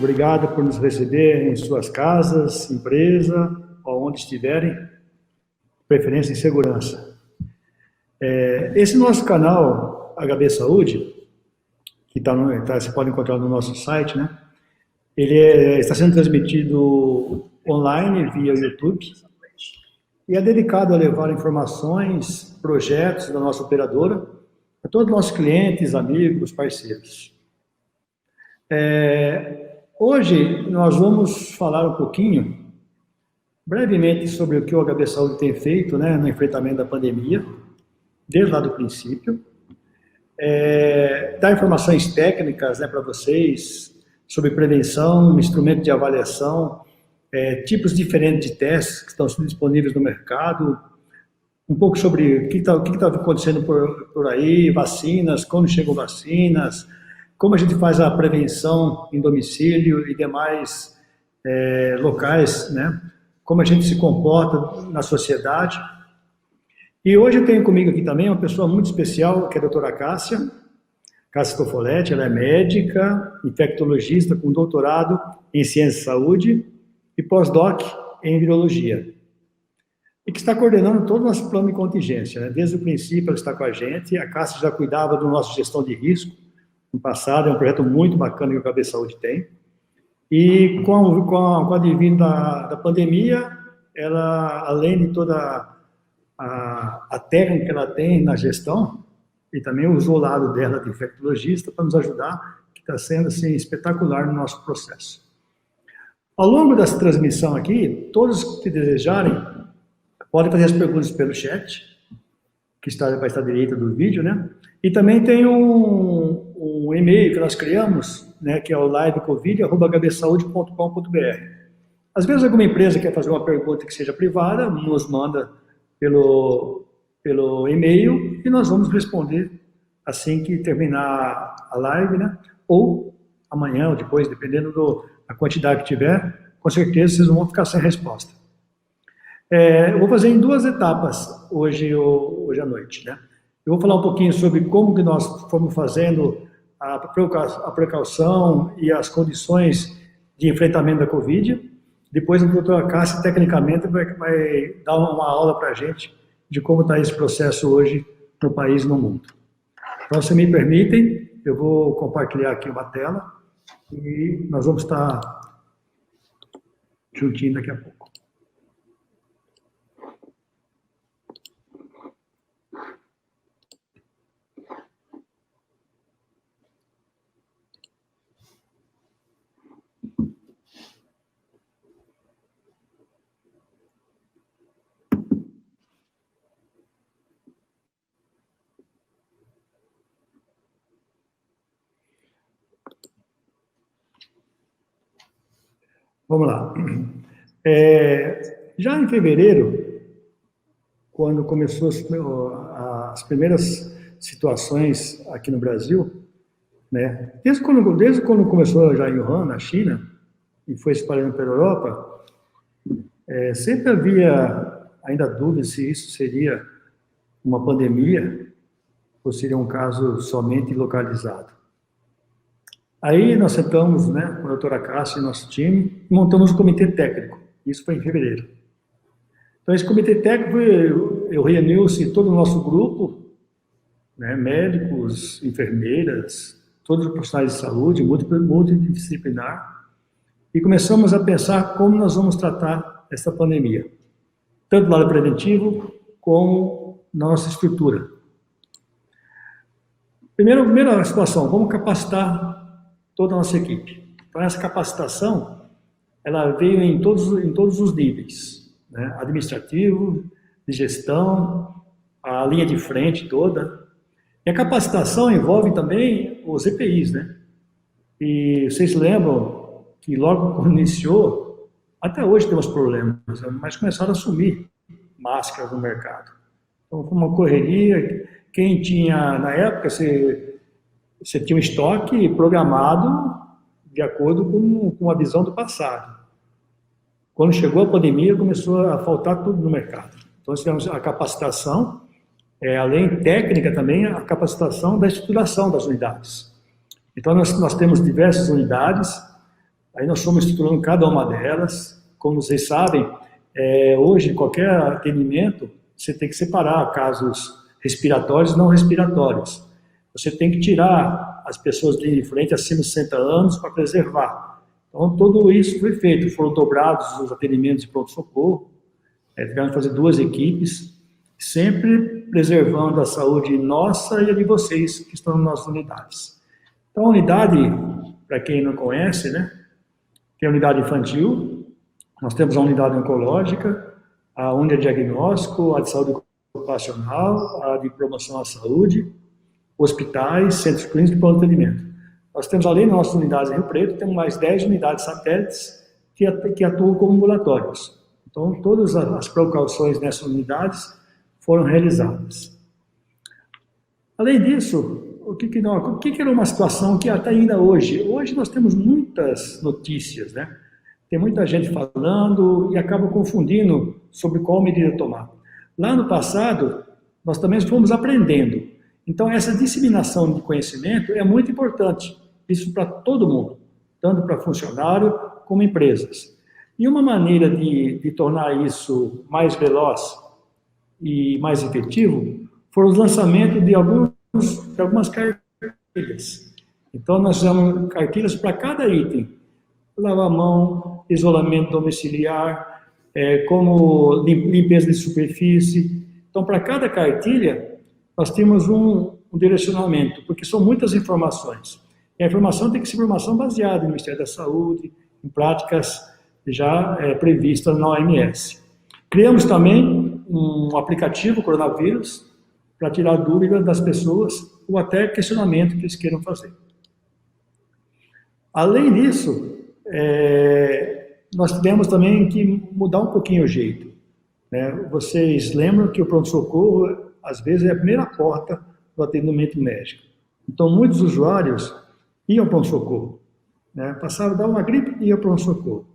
Obrigado por nos receber em suas casas, empresa, ou onde estiverem, preferência em segurança. Esse nosso canal, HB Saúde, que você pode encontrar no nosso site, né? Ele está sendo transmitido online via YouTube e é dedicado a levar informações, projetos da nossa operadora a todos os nossos clientes, amigos, parceiros. Hoje nós vamos falar um pouquinho, brevemente, sobre o que o HB Saúde tem feito, né, no enfrentamento da pandemia, desde lá do princípio, dar informações técnicas, né, para vocês sobre prevenção, instrumento de avaliação, tipos diferentes de testes que estão disponíveis no mercado, um pouco sobre o que está acontecendo por aí, vacinas, quando chegam vacinas, como a gente faz a prevenção em domicílio e demais locais, né? Como a gente se comporta na sociedade. E hoje eu tenho comigo aqui também uma pessoa muito especial, que é a doutora Cássia Tofoletti. Ela é médica, infectologista com doutorado em Ciência e Saúde e pós-doc em Virologia. E que está coordenando todo o nosso plano de contingência, né? Desde o princípio ela está com a gente. A Cássia já cuidava do nosso gestão de risco no passado, é um projeto muito bacana que o HB Saúde tem. E com a advento da pandemia, ela, além de toda a técnica que ela tem na gestão, e também usou o lado dela de infectologista para nos ajudar, que está sendo assim, espetacular no nosso processo. Ao longo dessa transmissão aqui, todos que desejarem, podem fazer as perguntas pelo chat, que vai estar à direita do vídeo, né? E também tem um e-mail que nós criamos, né, que é o livecovid@hbsaude.com.br. Às vezes alguma empresa quer fazer uma pergunta que seja privada, nos manda pelo e-mail e nós vamos responder assim que terminar a live, né? Ou amanhã ou depois, dependendo da quantidade que tiver, com certeza vocês não vão ficar sem resposta. Eu vou fazer em duas etapas hoje à noite, né? Eu vou falar um pouquinho sobre como que nós fomos fazendo a precaução e as condições de enfrentamento da Covid. Depois a doutora Cássia, tecnicamente, vai dar uma aula para a gente de como está esse processo hoje no país e no mundo. Então, se me permitem, eu vou compartilhar aqui uma tela e nós vamos estar juntinho daqui a pouco. Vamos lá. Já em fevereiro, quando começou as primeiras situações aqui no Brasil, né, desde quando começou já em Wuhan, na China, e foi espalhando pela Europa, sempre havia ainda dúvida se isso seria uma pandemia ou seria um caso somente localizado. Aí nós sentamos, né, com a doutora Cássia e nosso time, e montamos um comitê técnico. Isso foi em fevereiro. Então, esse comitê técnico, eu reuni-se todo o nosso grupo, né, médicos, enfermeiras, todos os profissionais de saúde, multidisciplinar, e começamos a pensar como nós vamos tratar essa pandemia, tanto do lado preventivo como na nossa estrutura. Primeira situação, vamos capacitar toda a nossa equipe. Então, essa capacitação, ela veio em todos os níveis, né? Administrativo, de gestão, a linha de frente toda. E a capacitação envolve também os EPIs, né? E vocês lembram que logo quando iniciou, até hoje temos problemas, mas começaram a sumir máscaras no mercado. Então, foi uma correria. Quem tinha, na época, você tinha um estoque programado de acordo com a visão do passado. Quando chegou a pandemia, começou a faltar tudo no mercado. Então, nós tivemos a capacitação, além técnica também, a capacitação da estruturação das unidades. Então, nós temos diversas unidades, Aí nós fomos estruturando cada uma delas. Como vocês sabem, hoje, em qualquer atendimento, você tem que separar casos respiratórios e não respiratórios. Você tem que tirar as pessoas de frente acima de 60 anos para preservar. Então, tudo isso foi feito. Foram dobrados os atendimentos de pronto-socorro. Tivemos que fazer 2 equipes, sempre preservando a saúde nossa e a de vocês que estão nas nossas unidades. Então, a unidade, para quem não conhece, né, tem a unidade infantil, nós temos a unidade oncológica, a unidade de diagnóstico, a de saúde ocupacional, a de promoção à saúde, hospitais, centros clínicos e pronto atendimento. Nós temos, além das nossas unidades em Rio Preto, temos mais 10 unidades satélites que atuam como ambulatórios. Então, todas as precauções nessas unidades foram realizadas. Além disso, o que era uma situação que até ainda hoje nós temos muitas notícias, né? Tem muita gente falando e acaba confundindo sobre qual medida tomar. Lá no passado, nós também fomos aprendendo. Então, essa disseminação de conhecimento é muito importante. Isso para todo mundo, tanto para funcionário como empresas. E uma maneira de tornar isso mais veloz e mais efetivo foram os lançamentos de algumas cartilhas. Então, nós fizemos cartilhas para cada item. Lavar a mão, isolamento domiciliar, como limpeza de superfície. Então, para cada cartilha, nós temos um direcionamento, porque são muitas informações. E a informação tem que ser informação baseada no Ministério da Saúde, em práticas já previstas na OMS. Criamos também um aplicativo coronavírus para tirar dúvidas das pessoas ou até questionamento que eles queiram fazer. Além disso, nós tivemos também que mudar um pouquinho o jeito, né? Vocês lembram que o pronto-socorro, às vezes, é a primeira porta do atendimento médico. Então, muitos usuários iam ao pronto-socorro, né? Passavam a dar uma gripe e iam ao pronto-socorro.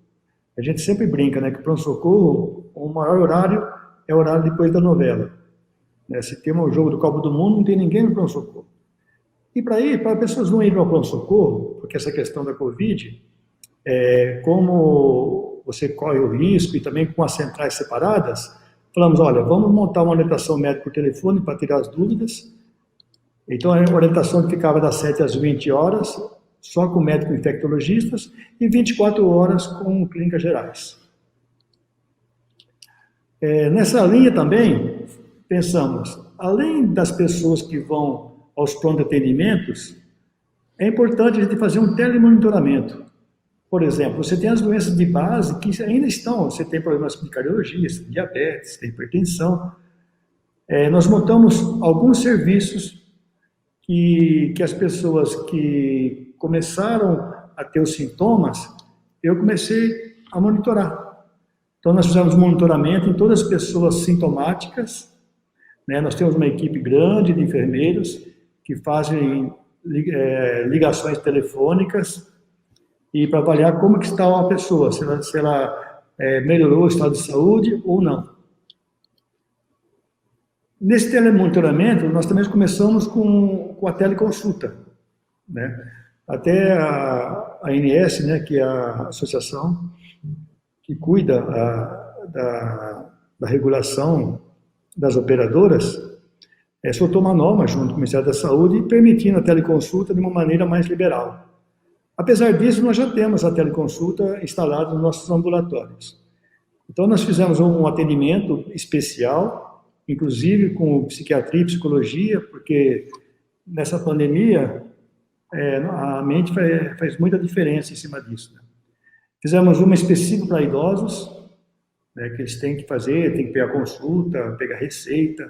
A gente sempre brinca, né, que o pronto-socorro, o maior horário é o horário depois da novela. Né? Se tem um jogo do Copa do Mundo, não tem ninguém no pronto-socorro. E para pessoas não irem ao pronto-socorro, porque essa questão da Covid, como você corre o risco e também com as centrais separadas, falamos, olha, vamos montar uma orientação médica por telefone para tirar as dúvidas. Então, a orientação ficava das 7 às 20 horas, só com médicos infectologistas, e 24 horas com clínicas gerais. Nessa linha também, pensamos, além das pessoas que vão aos pronto atendimentos, é importante a gente fazer um telemonitoramento. Por exemplo, você tem as doenças de base que ainda estão, você tem problemas de cardiologia, diabetes, tem hipertensão. Nós montamos alguns serviços que as pessoas que começaram a ter os sintomas, eu comecei a monitorar. Então, nós fizemos monitoramento em todas as pessoas sintomáticas, né? Nós temos uma equipe grande de enfermeiros que fazem ligações telefônicas e para avaliar como que está a pessoa, se ela melhorou o estado de saúde ou não. Nesse telemonitoramento, nós também começamos com a teleconsulta, né? Até a ANS, né, que é a associação que cuida da regulação das operadoras, soltou uma norma junto com o Ministério da Saúde, permitindo a teleconsulta de uma maneira mais liberal. Apesar disso, nós já temos a teleconsulta instalada nos nossos ambulatórios. Então, nós fizemos um atendimento especial, inclusive com psiquiatria e psicologia, porque nessa pandemia, a mente faz muita diferença em cima disso, né? Fizemos uma específica para idosos, né, que eles têm que fazer, tem que pegar consulta, pegar receita.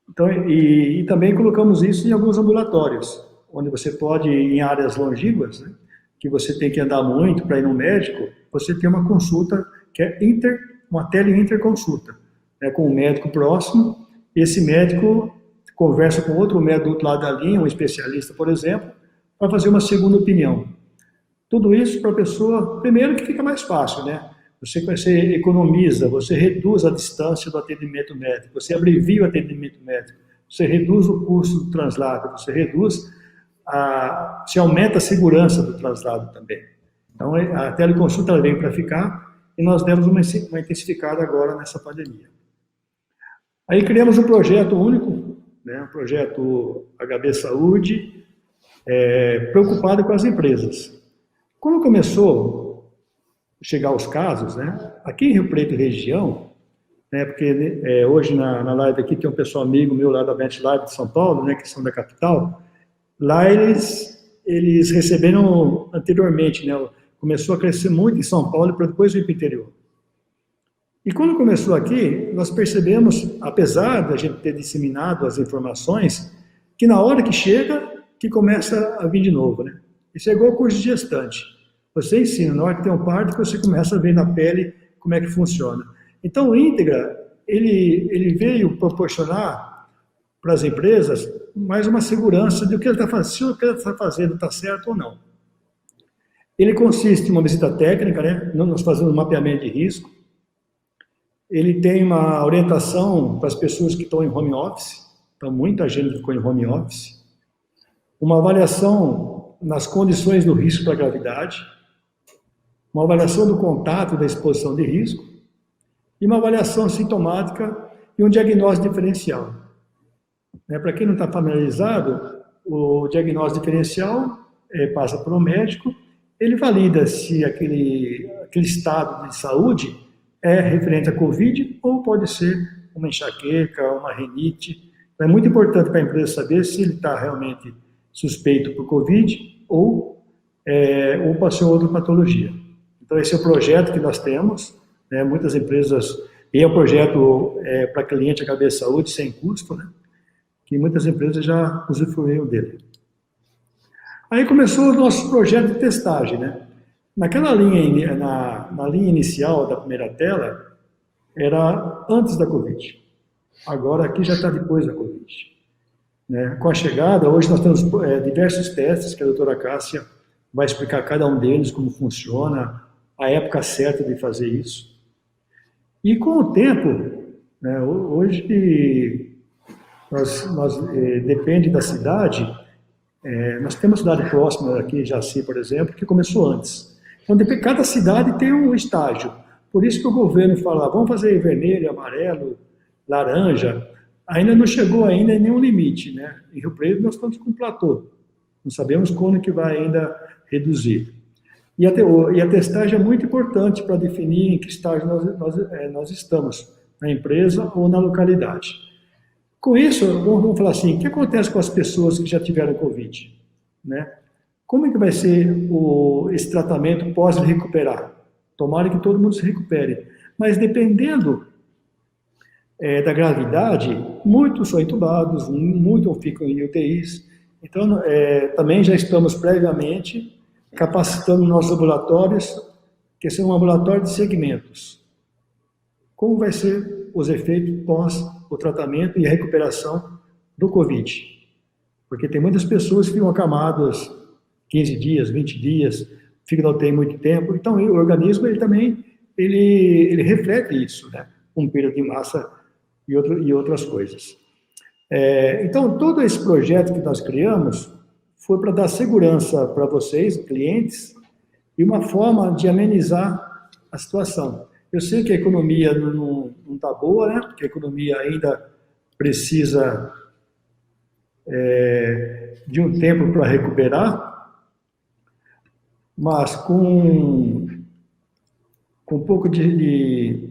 Então, e também colocamos isso em alguns ambulatórios, onde você pode, em áreas longínquas, né, que você tem que andar muito para ir no médico, você tem uma consulta que é uma tele-interconsulta, né, com um médico próximo. Esse médico conversa com outro médico do outro lado da linha, um especialista, por exemplo, para fazer uma segunda opinião. Tudo isso para a pessoa, primeiro que fica mais fácil, né? Você economiza, você reduz a distância do atendimento médico, você abrevia o atendimento médico, você reduz o custo do translado, você reduz se aumenta a segurança do traslado também. Então, a teleconsulta ela veio para ficar e nós demos uma intensificada agora nessa pandemia. Aí criamos um projeto único, né, um projeto HB Saúde, preocupado com as empresas. Quando começou a chegar os casos, né, aqui em Rio Preto região, né, porque hoje na live aqui tem um pessoal amigo meu lá da Bench Live de São Paulo, né, que são da capital, lá eles receberam anteriormente, né, começou a crescer muito em São Paulo para depois ir para o interior. E quando começou aqui, nós percebemos, apesar da gente ter disseminado as informações, que na hora que chega, que começa a vir de novo, né? Isso é igual ao curso de gestante. Você ensina, na hora que tem um parto, você começa a ver na pele como é que funciona. Então, o Íntegra, ele veio proporcionar para as empresas mais uma segurança de o que ele está fazendo, se o que ele está fazendo está certo ou não. Ele consiste em uma visita técnica, né? Nós fazemos um mapeamento de risco. Ele tem uma orientação para as pessoas que estão em home office, então muita gente ficou em home office. Uma avaliação nas condições do risco para a gravidade, uma avaliação do contato da exposição de risco, e uma avaliação sintomática e um diagnóstico diferencial. Para quem não está familiarizado, o diagnóstico diferencial passa para o médico, ele valida se aquele estado de saúde é referente à Covid ou pode ser uma enxaqueca, uma rinite. É muito importante para a empresa saber se ele está realmente suspeito por Covid ou pode ser outra patologia. Então, esse é o projeto que nós temos, né? Muitas empresas, e é um projeto para cliente HB Saúde sem custo, né? Que muitas empresas já usufruíram dele. Aí começou o nosso projeto de testagem, né? Naquela linha, na linha inicial da primeira tela, era antes da Covid. Agora aqui já está depois da Covid. Né? Com a chegada, hoje nós temos diversos testes que a doutora Cássia vai explicar cada um deles, como funciona, a época certa de fazer isso. E com o tempo, né, hoje depende da cidade, nós temos cidade próxima aqui, Jaci, por exemplo, que começou antes. Então, cada cidade tem um estágio. Por isso que o governo fala, vamos fazer vermelho, amarelo, laranja. Ainda não chegou ainda em nenhum limite, né? Em Rio Preto nós estamos com um platô. Não sabemos quando que vai ainda reduzir. E a testagem é muito importante para definir em que estágio nós estamos, na empresa ou na localidade. Com isso, vamos falar assim, o que acontece com as pessoas que já tiveram Covid? Né? Como é que vai ser esse tratamento pós recuperar? Tomara que todo mundo se recupere. Mas dependendo da gravidade, muitos são entubados, muitos ficam em UTIs. Então, também já estamos previamente capacitando nossos laboratórios, que são um laboratório de segmentos. Como vai ser os efeitos pós o tratamento e a recuperação do Covid? Porque tem muitas pessoas que ficam acamadas 15 dias, 20 dias, ficam na UTI muito tempo. Então, o organismo, ele também, ele reflete isso, né? Um período de massa e outras coisas. Então, todo esse projeto que nós criamos foi para dar segurança para vocês, clientes, e uma forma de amenizar a situação. Eu sei que a economia não está boa, né? Porque a economia ainda precisa de um tempo para recuperar, mas com um pouco de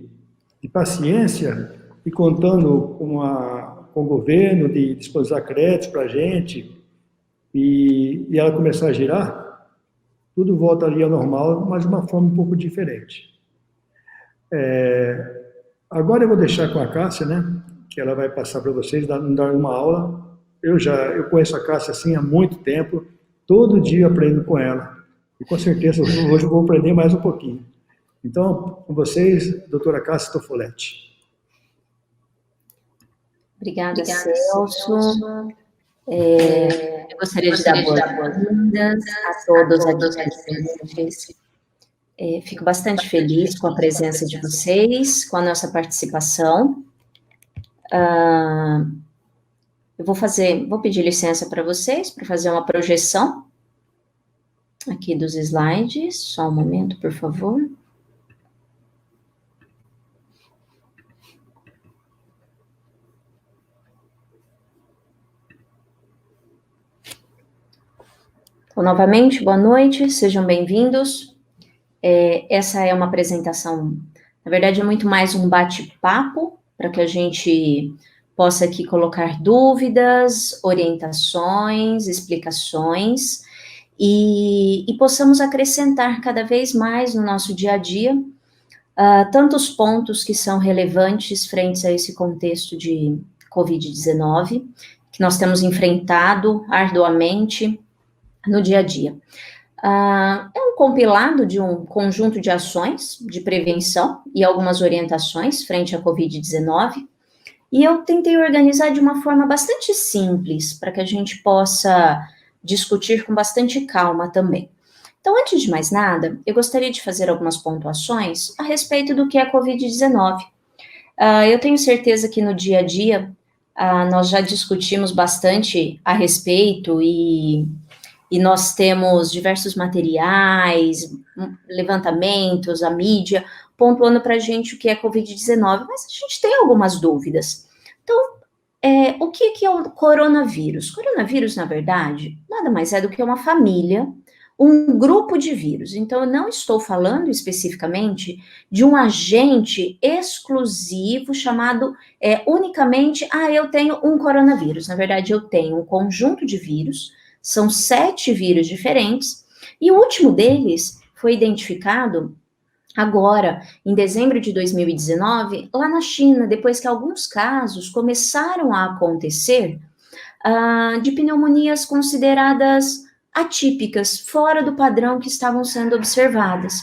paciência e contando com o governo de disponibilizar créditos para a gente e ela começar a girar, tudo volta ali ao normal, mas de uma forma um pouco diferente. Agora eu vou deixar com a Cássia, né, que ela vai passar para vocês, dar uma aula. Eu conheço a Cássia assim há muito tempo, todo dia aprendo com ela. E com certeza hoje eu vou aprender mais um pouquinho. Então, com vocês, doutora Cássia Tofoletti. Obrigada, Celso. Eu gostaria de dar boas-vindas a todos aqui presentes. Fico bastante feliz com a presença de vocês, com a nossa participação. vou pedir licença para vocês para fazer uma projeção aqui dos slides. Só um momento, por favor. Então, novamente, boa noite, sejam bem-vindos. Essa é uma apresentação, na verdade, é muito mais um bate-papo, para que a gente possa aqui colocar dúvidas, orientações, explicações, e possamos acrescentar cada vez mais no nosso dia a dia, tantos pontos que são relevantes frente a esse contexto de Covid-19, que nós temos enfrentado arduamente no dia a dia. É um compilado de um conjunto de ações de prevenção e algumas orientações frente à Covid-19, e eu tentei organizar de uma forma bastante simples, para que a gente possa discutir com bastante calma também. Então, antes de mais nada, eu gostaria de fazer algumas pontuações a respeito do que é a Covid-19. Eu tenho certeza que no dia a dia, nós já discutimos bastante a respeito e nós temos diversos materiais, levantamentos, a mídia, pontuando para a gente o que é Covid-19, mas a gente tem algumas dúvidas. Então, o que é o coronavírus? Coronavírus, na verdade, nada mais é do que uma família, um grupo de vírus. Então, eu não estou falando especificamente de um agente exclusivo chamado unicamente, eu tenho um coronavírus. Na verdade, eu tenho um conjunto de vírus, são 7 vírus diferentes, e o último deles foi identificado agora, em dezembro de 2019, lá na China, depois que alguns casos começaram a acontecer de pneumonias consideradas atípicas, fora do padrão que estavam sendo observadas.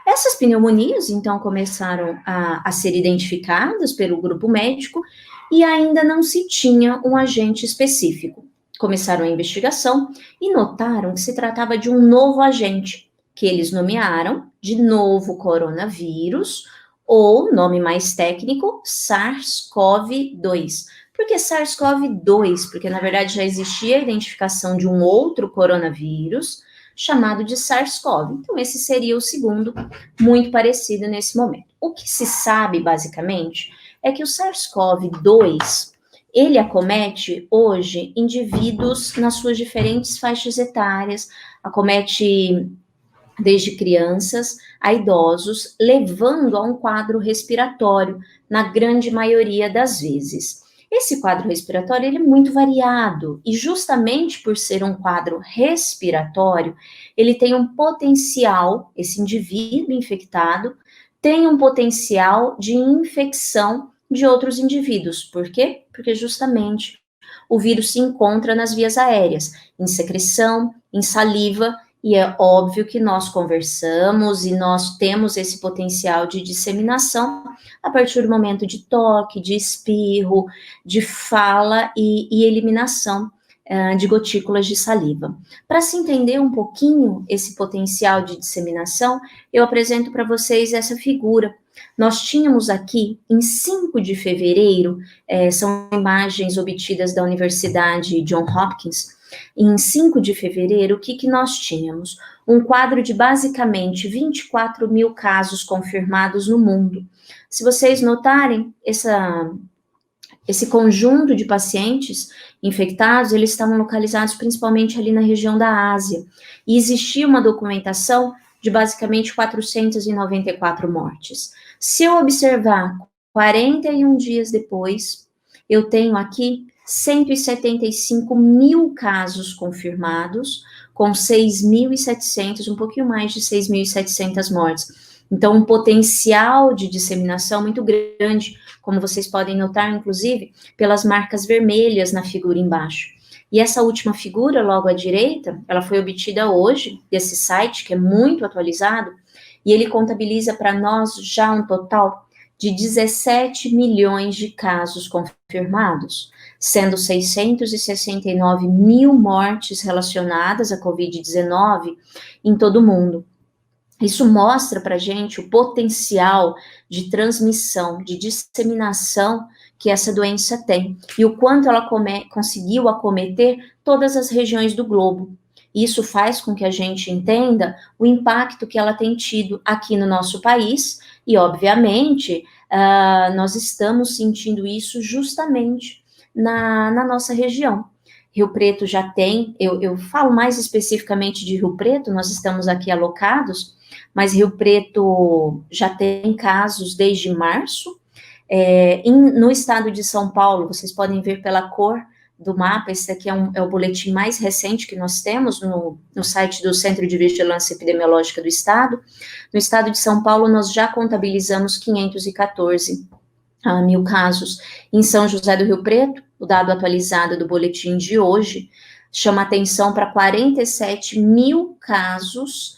Essas pneumonias, então, começaram a ser identificadas pelo grupo médico e ainda não se tinha um agente específico. Começaram a investigação e notaram que se tratava de um novo agente, que eles nomearam de novo coronavírus, ou, nome mais técnico, SARS-CoV-2. Por que SARS-CoV-2? Porque, na verdade, já existia a identificação de um outro coronavírus, chamado de SARS-CoV. Então, esse seria o segundo, muito parecido nesse momento. O que se sabe, basicamente, é que o SARS-CoV-2, ele acomete, hoje, indivíduos nas suas diferentes faixas etárias, acomete desde crianças a idosos, levando a um quadro respiratório, na grande maioria das vezes. Esse quadro respiratório, ele é muito variado, e justamente por ser um quadro respiratório, ele tem um potencial, esse indivíduo infectado, tem um potencial de infecção de outros indivíduos. Por quê? Porque justamente o vírus se encontra nas vias aéreas, em secreção, em saliva, e é óbvio que nós conversamos e nós temos esse potencial de disseminação a partir do momento de toque, de espirro, de fala e eliminação de gotículas de saliva. Para se entender um pouquinho esse potencial de disseminação, eu apresento para vocês essa figura. Nós tínhamos aqui, em 5 de fevereiro, são imagens obtidas da Universidade Johns Hopkins. Em 5 de fevereiro, o que nós tínhamos? Um quadro de basicamente 24 mil casos confirmados no mundo. Se vocês notarem, esse conjunto de pacientes infectados, eles estavam localizados principalmente ali na região da Ásia. E existia uma documentação de basicamente 494 mortes. Se eu observar 41 dias depois, eu tenho aqui 175 mil casos confirmados, com 6.700, um pouquinho mais de 6.700 mortes. Então, um potencial de disseminação muito grande, como vocês podem notar, inclusive, pelas marcas vermelhas na figura embaixo. E essa última figura, logo à direita, ela foi obtida hoje, desse site, que é muito atualizado, e ele contabiliza para nós já um total de 17 milhões de casos confirmados, sendo 669 mil mortes relacionadas à Covid-19 em todo o mundo. Isso mostra para a gente o potencial de transmissão, de disseminação que essa doença tem, e o quanto ela conseguiu acometer todas as regiões do globo. Isso faz com que a gente entenda o impacto que ela tem tido aqui no nosso país, e, obviamente, nós estamos sentindo isso justamente na nossa região. Rio Preto já tem, eu falo mais especificamente de Rio Preto, nós estamos aqui alocados, mas Rio Preto já tem casos desde março. No estado de São Paulo, vocês podem ver pela cor do mapa, esse aqui é o boletim mais recente que nós temos no site do Centro de Vigilância Epidemiológica do Estado. No estado de São Paulo, nós já contabilizamos 514 mil casos. Em São José do Rio Preto, o dado atualizado do boletim de hoje chama atenção para 47 mil casos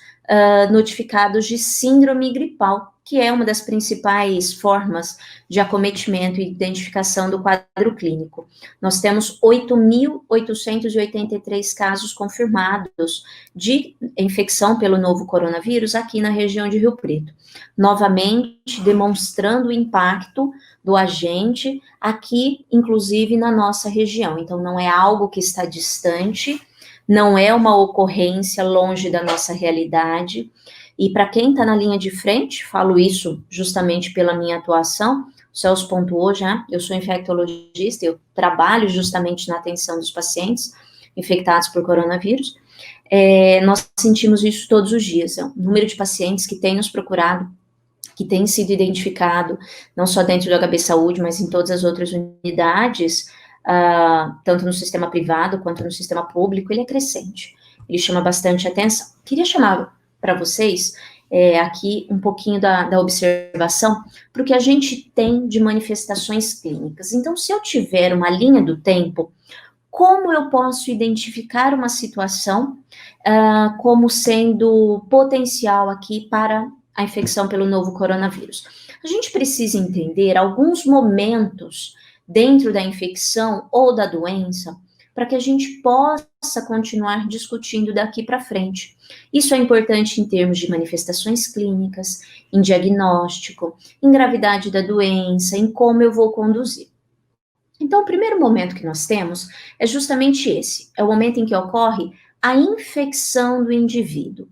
notificados de síndrome gripal, que é uma das principais formas de acometimento e identificação do quadro clínico. Nós temos 8.883 casos confirmados de infecção pelo novo coronavírus aqui na região de Rio Preto, novamente demonstrando o impacto do agente aqui, inclusive na nossa região. Então, não é algo que está distante, não é uma ocorrência longe da nossa realidade. E para quem está na linha de frente, falo isso justamente pela minha atuação, o Celso pontuou já, eu sou infectologista, eu trabalho justamente na atenção dos pacientes infectados por coronavírus, nós sentimos isso todos os dias, o número de pacientes que têm nos procurado, que tem sido identificado, não só dentro do HB Saúde, mas em todas as outras unidades, tanto no sistema privado quanto no sistema público, ele é crescente, ele chama bastante atenção. Queria chamar para vocês aqui um pouquinho da observação, para o que a gente tem de manifestações clínicas. Então, se eu tiver uma linha do tempo, como eu posso identificar uma situação como sendo potencial aqui para a infecção pelo novo coronavírus? A gente precisa entender alguns momentos dentro da infecção ou da doença, para que a gente possa continuar discutindo daqui para frente. Isso é importante em termos de manifestações clínicas, em diagnóstico, em gravidade da doença, em como eu vou conduzir. Então, o primeiro momento que nós temos é justamente esse, é o momento em que ocorre a infecção do indivíduo.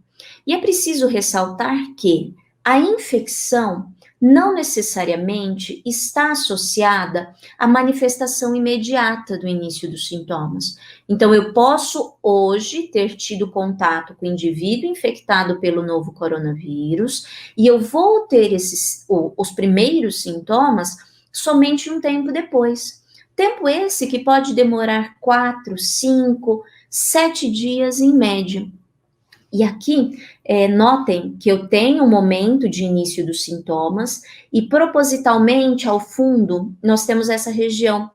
E é preciso ressaltar que a infecção não necessariamente está associada à manifestação imediata do início dos sintomas. Então, eu posso hoje ter tido contato com o indivíduo infectado pelo novo coronavírus e eu vou ter os primeiros sintomas somente um tempo depois. Tempo esse que pode demorar 4, 5, 7 dias em média. E aqui, notem que eu tenho um momento de início dos sintomas e propositalmente ao fundo nós temos essa região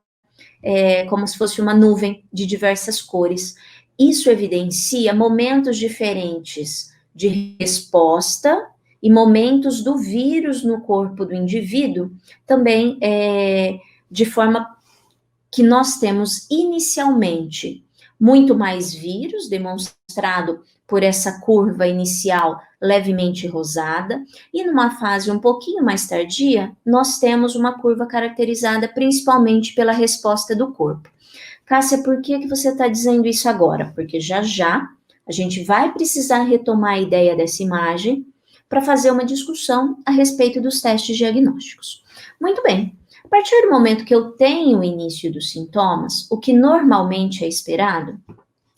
como se fosse uma nuvem de diversas cores. Isso evidencia momentos diferentes de resposta e momentos do vírus no corpo do indivíduo, também de forma que nós temos inicialmente muito mais vírus demonstrado por essa curva inicial levemente rosada, e numa fase um pouquinho mais tardia, nós temos uma curva caracterizada principalmente pela resposta do corpo. Cássia, por que você está dizendo isso agora? Porque já a gente vai precisar retomar a ideia dessa imagem para fazer uma discussão a respeito dos testes diagnósticos. Muito bem. A partir do momento que eu tenho o início dos sintomas, o que normalmente é esperado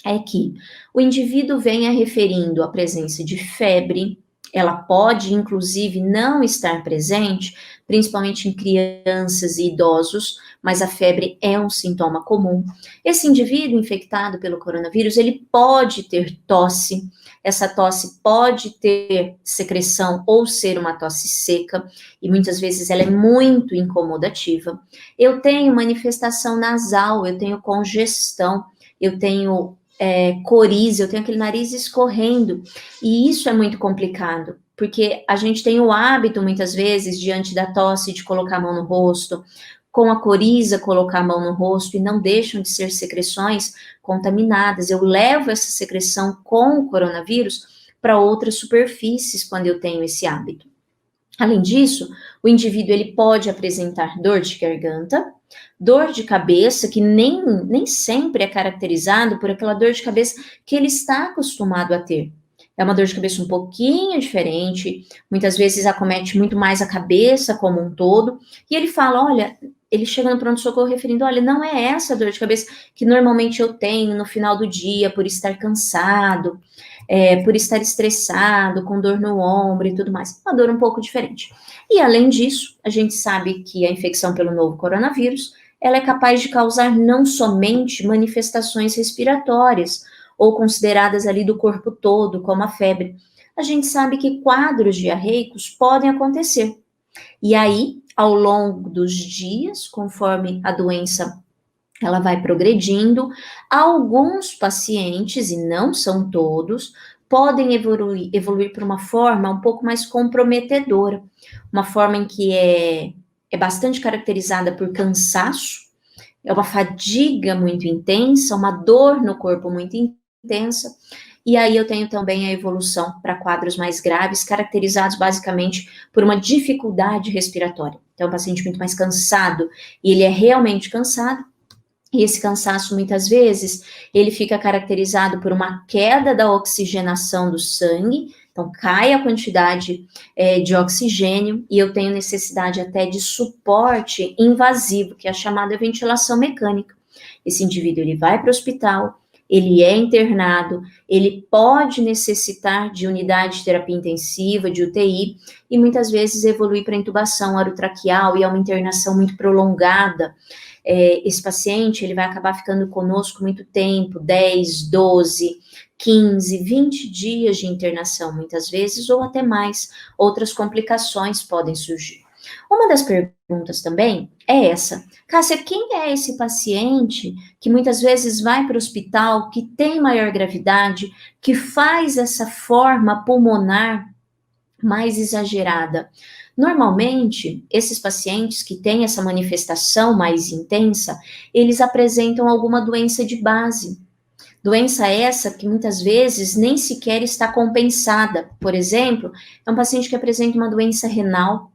é que o indivíduo venha referindo a presença de febre, ela pode, inclusive, não estar presente, principalmente em crianças e idosos, mas a febre é um sintoma comum. Esse indivíduo infectado pelo coronavírus, ele pode ter tosse, essa tosse pode ter secreção ou ser uma tosse seca, e muitas vezes ela é muito incomodativa. Eu tenho manifestação nasal, eu tenho congestão, eu tenho coriza, eu tenho aquele nariz escorrendo, e isso é muito complicado, porque a gente tem o hábito, muitas vezes, diante da tosse, de colocar a mão no rosto, com a coriza, colocar a mão no rosto, e não deixam de ser secreções contaminadas. Eu levo essa secreção com o coronavírus para outras superfícies quando eu tenho esse hábito. Além disso, o indivíduo ele pode apresentar dor de garganta, dor de cabeça, que nem sempre é caracterizado por aquela dor de cabeça que ele está acostumado a ter. É uma dor de cabeça um pouquinho diferente, muitas vezes acomete muito mais a cabeça como um todo, e ele fala, olha, ele chega no pronto-socorro referindo, olha, não é essa dor de cabeça que normalmente eu tenho no final do dia, por estar cansado, por estar estressado, com dor no ombro e tudo mais. Uma dor um pouco diferente. E além disso, a gente sabe que a infecção pelo novo coronavírus, ela é capaz de causar não somente manifestações respiratórias, ou consideradas ali do corpo todo, como a febre. A gente sabe que quadros diarreicos podem acontecer. E aí, ao longo dos dias, conforme a doença ela vai progredindo, alguns pacientes, e não são todos, podem evoluir para uma forma um pouco mais comprometedora, uma forma em que é bastante caracterizada por cansaço, é uma fadiga muito intensa, uma dor no corpo muito intensa, e aí eu tenho também a evolução para quadros mais graves, caracterizados basicamente por uma dificuldade respiratória. Então, é um paciente muito mais cansado, e ele é realmente cansado, e esse cansaço, muitas vezes, ele fica caracterizado por uma queda da oxigenação do sangue, então cai a quantidade de oxigênio, e eu tenho necessidade até de suporte invasivo, que é a chamada ventilação mecânica. Esse indivíduo, ele vai para o hospital, ele é internado, ele pode necessitar de unidade de terapia intensiva, de UTI, e muitas vezes evolui para intubação orotraqueal, e é uma internação muito prolongada. Esse paciente, ele vai acabar ficando conosco muito tempo, 10, 12, 15, 20 dias de internação, muitas vezes, ou até mais. Outras complicações podem surgir. Uma das perguntas também é essa. Cássia, quem é esse paciente que muitas vezes vai para o hospital, que tem maior gravidade, que faz essa forma pulmonar mais exagerada? Normalmente, esses pacientes que têm essa manifestação mais intensa, eles apresentam alguma doença de base. Doença essa que muitas vezes nem sequer está compensada. Por exemplo, é um paciente que apresenta uma doença renal,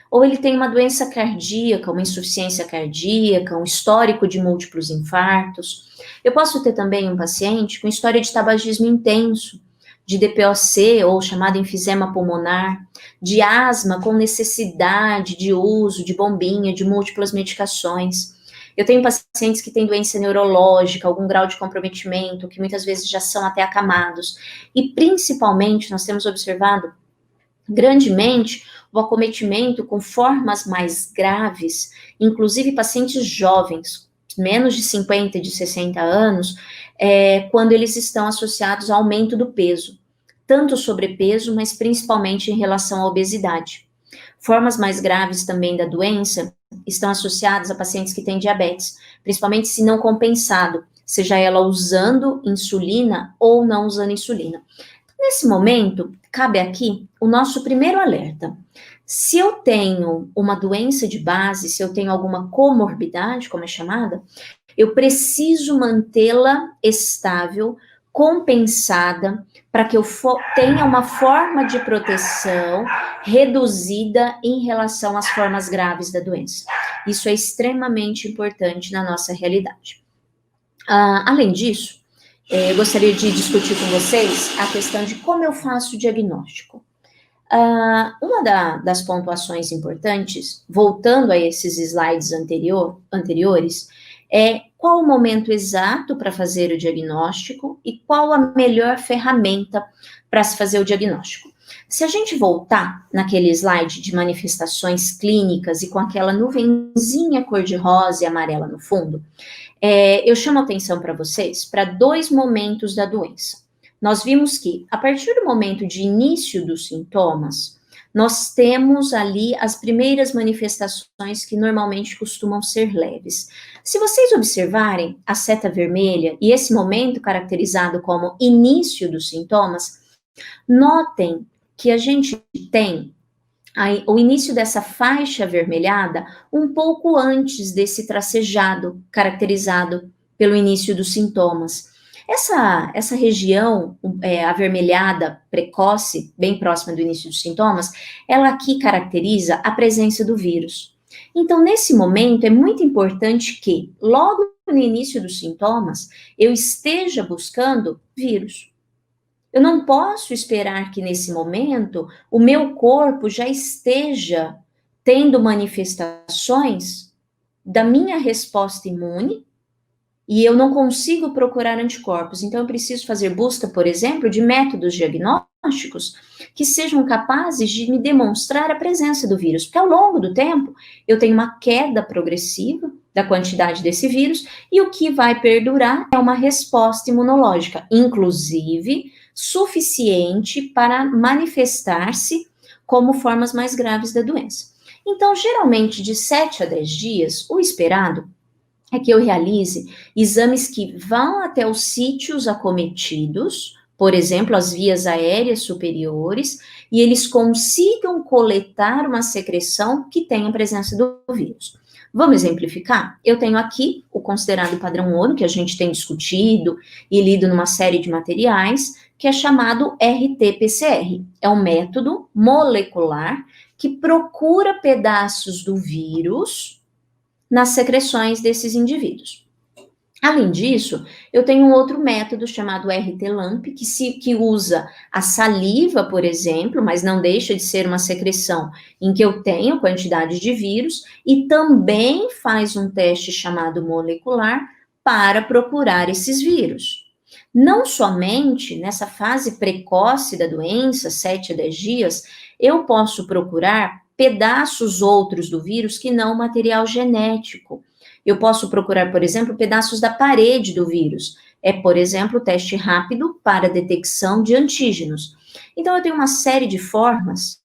ou ele tem uma doença cardíaca, uma insuficiência cardíaca, um histórico de múltiplos infartos. Eu posso ter também um paciente com história de tabagismo intenso, de DPOC, ou chamado enfisema pulmonar, de asma com necessidade de uso de bombinha, de múltiplas medicações. Eu tenho pacientes que têm doença neurológica, algum grau de comprometimento, que muitas vezes já são até acamados. E, principalmente, nós temos observado grandemente o acometimento com formas mais graves, inclusive pacientes jovens, menos de 50, de 60 anos, quando eles estão associados ao aumento do peso, tanto sobrepeso, mas principalmente em relação à obesidade. Formas mais graves também da doença estão associadas a pacientes que têm diabetes, principalmente se não compensado, seja ela usando insulina ou não usando insulina. Nesse momento, cabe aqui o nosso primeiro alerta. Se eu tenho uma doença de base, se eu tenho alguma comorbidade, como é chamada, eu preciso mantê-la estável, compensada, para que eu tenha uma forma de proteção reduzida em relação às formas graves da doença. Isso é extremamente importante na nossa realidade. Além disso, eu gostaria de discutir com vocês a questão de como eu faço o diagnóstico. Uma das pontuações importantes, voltando a esses slides anteriores, é qual o momento exato para fazer o diagnóstico e qual a melhor ferramenta para se fazer o diagnóstico. Se a gente voltar naquele slide de manifestações clínicas e com aquela nuvenzinha cor-de-rosa e amarela no fundo, eu chamo a atenção para vocês para 2 momentos da doença. Nós vimos que, a partir do momento de início dos sintomas, nós temos ali as primeiras manifestações que normalmente costumam ser leves. Se vocês observarem a seta vermelha e esse momento caracterizado como início dos sintomas, notem que a gente tem o início dessa faixa avermelhada um pouco antes desse tracejado caracterizado pelo início dos sintomas. Essa região avermelhada precoce, bem próxima do início dos sintomas, ela aqui caracteriza a presença do vírus. Então, nesse momento, é muito importante que, logo no início dos sintomas, eu esteja buscando vírus. Eu não posso esperar que, nesse momento, o meu corpo já esteja tendo manifestações da minha resposta imune e eu não consigo procurar anticorpos. Então, eu preciso fazer busca, por exemplo, de métodos diagnósticos que sejam capazes de me demonstrar a presença do vírus, porque ao longo do tempo eu tenho uma queda progressiva da quantidade desse vírus e o que vai perdurar é uma resposta imunológica, inclusive suficiente para manifestar-se como formas mais graves da doença. Então, geralmente, de 7 a 10 dias, o esperado é que eu realize exames que vão até os sítios acometidos, por exemplo, as vias aéreas superiores, e eles consigam coletar uma secreção que tenha a presença do vírus. Vamos exemplificar? Eu tenho aqui o considerado padrão ouro, que a gente tem discutido e lido numa série de materiais, que é chamado RT-PCR. É um método molecular que procura pedaços do vírus nas secreções desses indivíduos. Além disso, eu tenho um outro método chamado RT-LAMP, que usa a saliva, por exemplo, mas não deixa de ser uma secreção em que eu tenho quantidade de vírus, e também faz um teste chamado molecular para procurar esses vírus. Não somente nessa fase precoce da doença, 7 a 10 dias, eu posso procurar pedaços outros do vírus que não material genético. Eu posso procurar, por exemplo, pedaços da parede do vírus. É, por exemplo, o teste rápido para detecção de antígenos. Então, eu tenho uma série de formas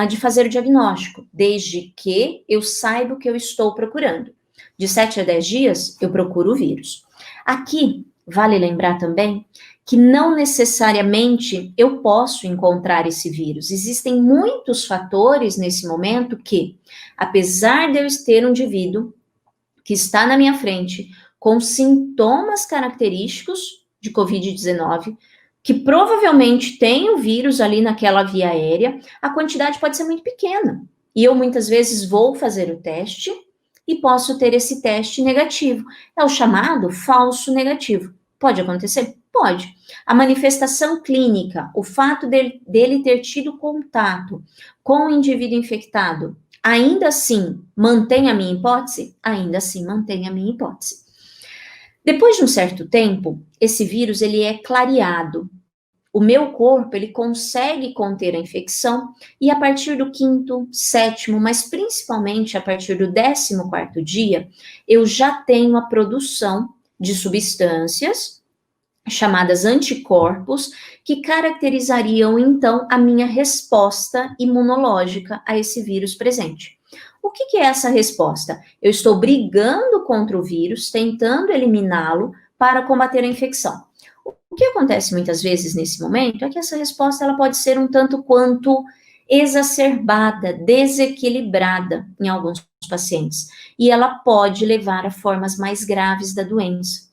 de fazer o diagnóstico, desde que eu saiba o que eu estou procurando. De 7 a 10 dias, eu procuro o vírus. Aqui, vale lembrar também que não necessariamente eu posso encontrar esse vírus. Existem muitos fatores nesse momento que, apesar de eu ter um indivíduo que está na minha frente com sintomas característicos de Covid-19, que provavelmente tem o vírus ali naquela via aérea, a quantidade pode ser muito pequena. E eu muitas vezes vou fazer o teste e posso ter esse teste negativo. É o chamado falso negativo. Pode acontecer? Pode. A manifestação clínica, o fato dele ter tido contato com o indivíduo infectado, ainda assim mantém a minha hipótese? Ainda assim mantém a minha hipótese. Depois de um certo tempo, esse vírus ele é clareado. O meu corpo ele consegue conter a infecção e a partir do 5º, 7º, mas principalmente a partir do 14º dia, eu já tenho a produção de substâncias chamadas anticorpos, que caracterizariam, então, a minha resposta imunológica a esse vírus presente. O que é essa resposta? Eu estou brigando contra o vírus, tentando eliminá-lo para combater a infecção. O que acontece muitas vezes nesse momento é que essa resposta ela pode ser um tanto quanto exacerbada, desequilibrada em alguns pacientes, e ela pode levar a formas mais graves da doença.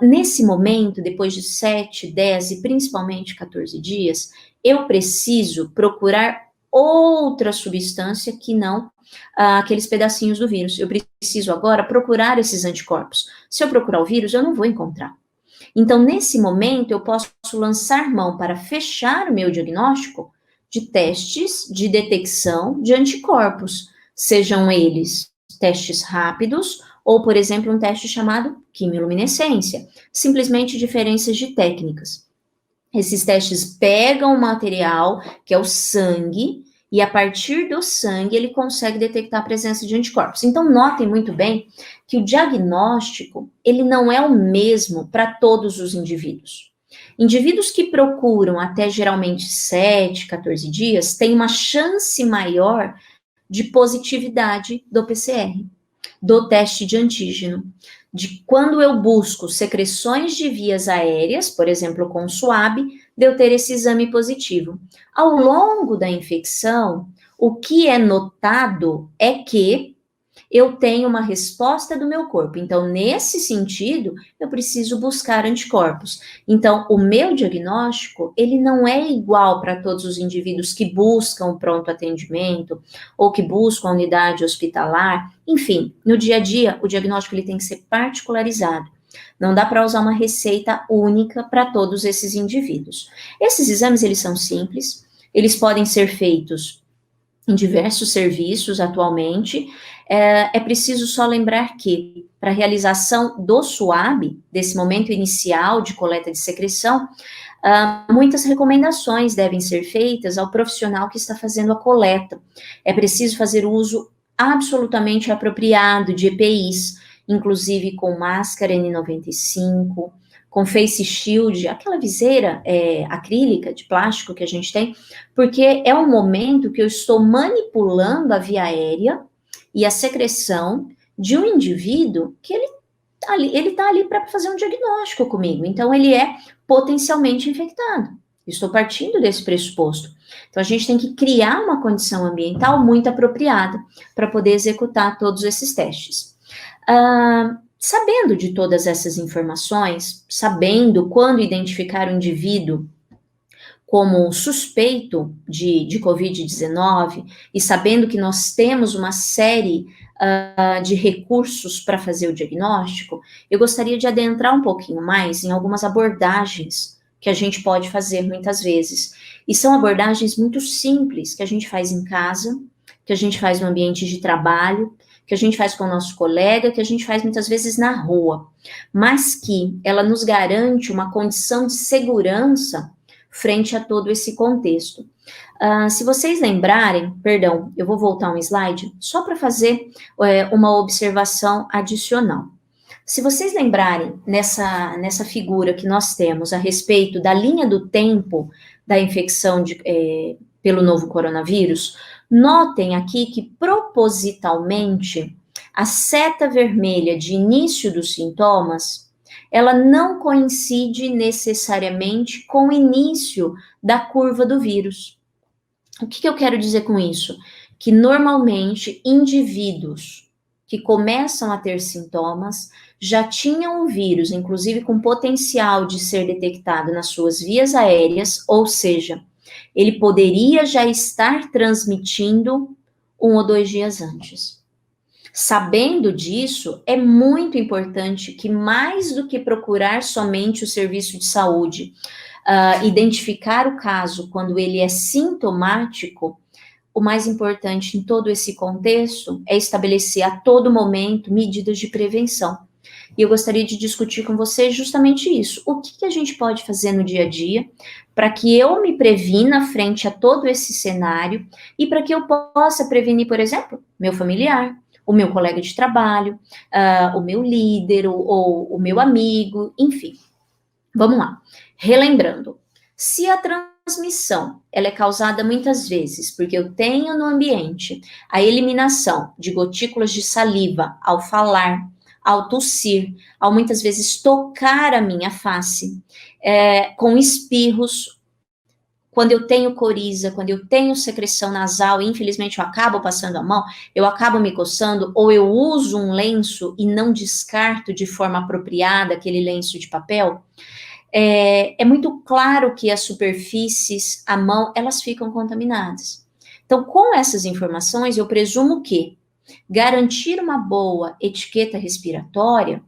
Nesse momento, depois de 7, 10 e principalmente 14 dias, eu preciso procurar outra substância que não aqueles pedacinhos do vírus. Eu preciso agora procurar esses anticorpos. Se eu procurar o vírus, eu não vou encontrar. Então, nesse momento, eu posso lançar mão para fechar o meu diagnóstico de testes de detecção de anticorpos, sejam eles testes rápidos ou, por exemplo, um teste chamado quimiluminescência, simplesmente diferenças de técnicas. Esses testes pegam o material, que é o sangue, e a partir do sangue ele consegue detectar a presença de anticorpos. Então, notem muito bem que o diagnóstico, ele não é o mesmo para todos os indivíduos. Indivíduos que procuram até geralmente 7, 14 dias, têm uma chance maior de positividade do PCR, do teste de antígeno. De quando eu busco secreções de vias aéreas, por exemplo, com suave, de eu ter esse exame positivo. Ao longo da infecção, o que é notado é que eu tenho uma resposta do meu corpo. Então, nesse sentido, eu preciso buscar anticorpos. Então, o meu diagnóstico, ele não é igual para todos os indivíduos que buscam pronto atendimento ou que buscam a unidade hospitalar. Enfim, no dia a dia, o diagnóstico ele tem que ser particularizado. Não dá para usar uma receita única para todos esses indivíduos. Esses exames, eles são simples, eles podem ser feitos em diversos serviços atualmente. É preciso só lembrar que, para a realização do SUAB, desse momento inicial de coleta de secreção, muitas recomendações devem ser feitas ao profissional que está fazendo a coleta. É preciso fazer uso absolutamente apropriado de EPIs, inclusive com máscara N95, com face shield, aquela viseira acrílica de plástico que a gente tem, porque é um momento que eu estou manipulando a via aérea e a secreção de um indivíduo que ele está ali para fazer um diagnóstico comigo, então ele é potencialmente infectado. Estou partindo desse pressuposto. Então a gente tem que criar uma condição ambiental muito apropriada para poder executar todos esses testes. Sabendo de todas essas informações, sabendo quando identificar o indivíduo como suspeito de Covid-19 e sabendo que nós temos uma série de recursos para fazer o diagnóstico, eu gostaria de adentrar um pouquinho mais em algumas abordagens que a gente pode fazer muitas vezes. E são abordagens muito simples que a gente faz em casa, que a gente faz no ambiente de trabalho, que a gente faz com o nosso colega, que a gente faz muitas vezes na rua, mas que ela nos garante uma condição de segurança frente a todo esse contexto. Se vocês lembrarem, perdão, eu vou voltar um slide, só para fazer uma observação adicional. Se vocês lembrarem nessa figura que nós temos a respeito da linha do tempo da infecção pelo novo coronavírus, notem aqui que propositalmente a seta vermelha de início dos sintomas, ela não coincide necessariamente com o início da curva do vírus. O que eu quero dizer com isso? Que normalmente indivíduos que começam a ter sintomas já tinham o vírus, inclusive com potencial de ser detectado nas suas vias aéreas, ou seja, ele poderia já estar transmitindo 1 ou 2 dias antes. Sabendo disso, é muito importante que, mais do que procurar somente o serviço de saúde, identificar o caso quando ele é sintomático, o mais importante em todo esse contexto é estabelecer a todo momento medidas de prevenção. E eu gostaria de discutir com vocês justamente isso. O que a gente pode fazer no dia a dia para que eu me previna frente a todo esse cenário e para que eu possa prevenir, por exemplo, meu familiar, o meu colega de trabalho, o meu líder, ou o meu amigo, enfim. Vamos lá. Relembrando, se a transmissão ela é causada muitas vezes porque eu tenho no ambiente a eliminação de gotículas de saliva ao falar, ao tossir, ao muitas vezes tocar a minha face, com espirros, quando eu tenho coriza, quando eu tenho secreção nasal, infelizmente eu acabo passando a mão, eu acabo me coçando, ou eu uso um lenço e não descarto de forma apropriada aquele lenço de papel, é muito claro que as superfícies, a mão, elas ficam contaminadas. Então, com essas informações, eu presumo que garantir uma boa etiqueta respiratória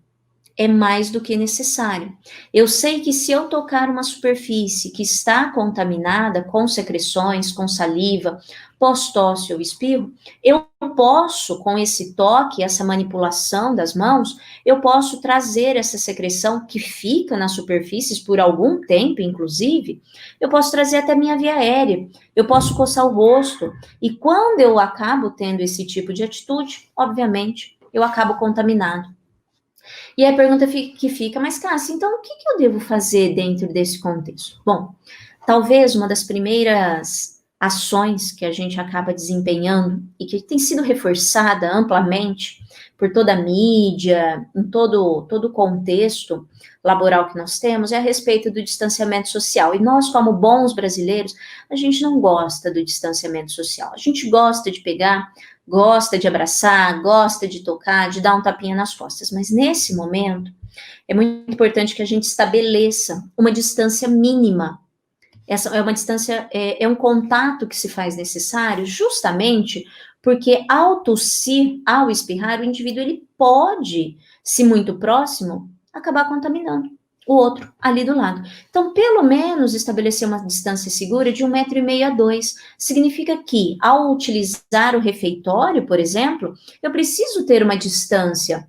é mais do que necessário. Eu sei que se eu tocar uma superfície que está contaminada com secreções, com saliva, pós-tosse ou espirro, eu posso, com esse toque, essa manipulação das mãos, eu posso trazer essa secreção que fica nas superfícies por algum tempo, inclusive, eu posso trazer até minha via aérea, eu posso coçar o rosto, e quando eu acabo tendo esse tipo de atitude, obviamente, eu acabo contaminado. E aí a pergunta que fica, mas Cássia, então o que eu devo fazer dentro desse contexto? Bom, talvez uma das primeiras ações que a gente acaba desempenhando e que tem sido reforçada amplamente por toda a mídia, em todo o contexto laboral que nós temos, é a respeito do distanciamento social. E nós, como bons brasileiros, a gente não gosta do distanciamento social. A gente gosta de pegar gosta de abraçar, gosta de tocar, de dar um tapinha nas costas, mas nesse momento é muito importante que a gente estabeleça uma distância mínima. Essa é uma distância, é um contato que se faz necessário, justamente porque ao tossir, ao espirrar, o indivíduo ele pode, se muito próximo, acabar contaminando o outro ali do lado. Então, pelo menos estabelecer uma distância segura de 1,5 m a 2. Significa que, ao utilizar o refeitório, por exemplo, eu preciso ter uma distância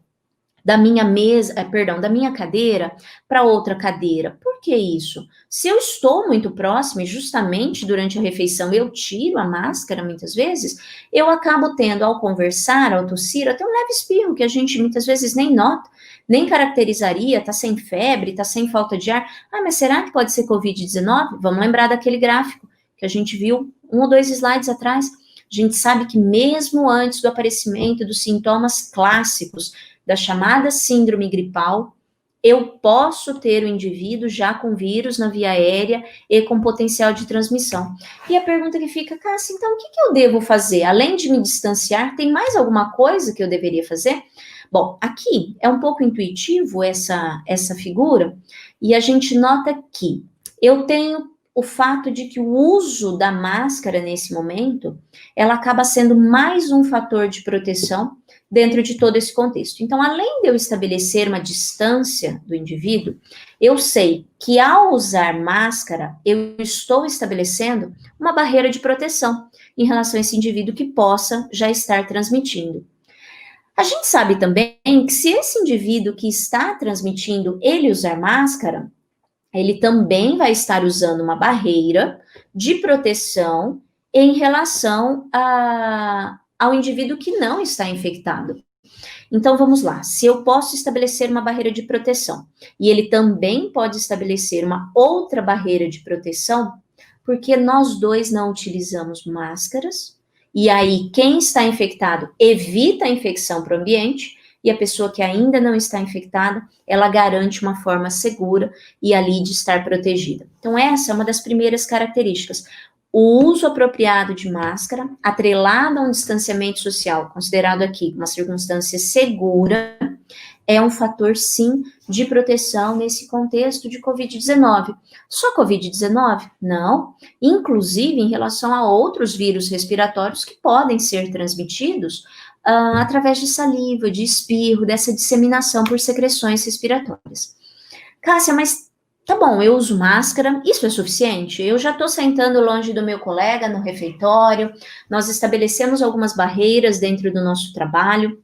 da minha mesa, da minha cadeira para outra cadeira. Por que isso? Se eu estou muito próximo e justamente durante a refeição eu tiro a máscara muitas vezes, eu acabo tendo ao conversar, ao tossir, até um leve espirro que a gente muitas vezes nem nota, nem caracterizaria, tá sem febre, tá sem falta de ar. Ah, mas será que pode ser Covid-19? Vamos lembrar daquele gráfico que a gente viu 1 ou 2 slides atrás. A gente sabe que mesmo antes do aparecimento dos sintomas clássicos da chamada síndrome gripal, eu posso ter o indivíduo já com vírus na via aérea e com potencial de transmissão. E a pergunta que fica, Cássia, então o que eu devo fazer? Além de me distanciar, tem mais alguma coisa que eu deveria fazer? Bom, aqui é um pouco intuitivo essa figura, e a gente nota que eu tenho o fato de que o uso da máscara nesse momento, ela acaba sendo mais um fator de proteção dentro de todo esse contexto. Então, além de eu estabelecer uma distância do indivíduo, eu sei que ao usar máscara, eu estou estabelecendo uma barreira de proteção em relação a esse indivíduo que possa já estar transmitindo. A gente sabe também que se esse indivíduo que está transmitindo, ele usar máscara, ele também vai estar usando uma barreira de proteção em relação ao indivíduo que não está infectado. Então, vamos lá. Se eu posso estabelecer uma barreira de proteção e ele também pode estabelecer uma outra barreira de proteção, porque nós dois não utilizamos máscaras, e aí quem está infectado evita a infecção para o ambiente, e a pessoa que ainda não está infectada, ela garante uma forma segura e ali de estar protegida. Então, essa é uma das primeiras características. O uso apropriado de máscara, atrelado a um distanciamento social, considerado aqui uma circunstância segura, é um fator, sim, de proteção nesse contexto de Covid-19. Só Covid-19? Não. Inclusive, em relação a outros vírus respiratórios que podem ser transmitidos através de saliva, de espirro, dessa disseminação por secreções respiratórias. Cássia, mas tá bom, eu uso máscara, isso é suficiente? Eu já estou sentando longe do meu colega no refeitório, nós estabelecemos algumas barreiras dentro do nosso trabalho,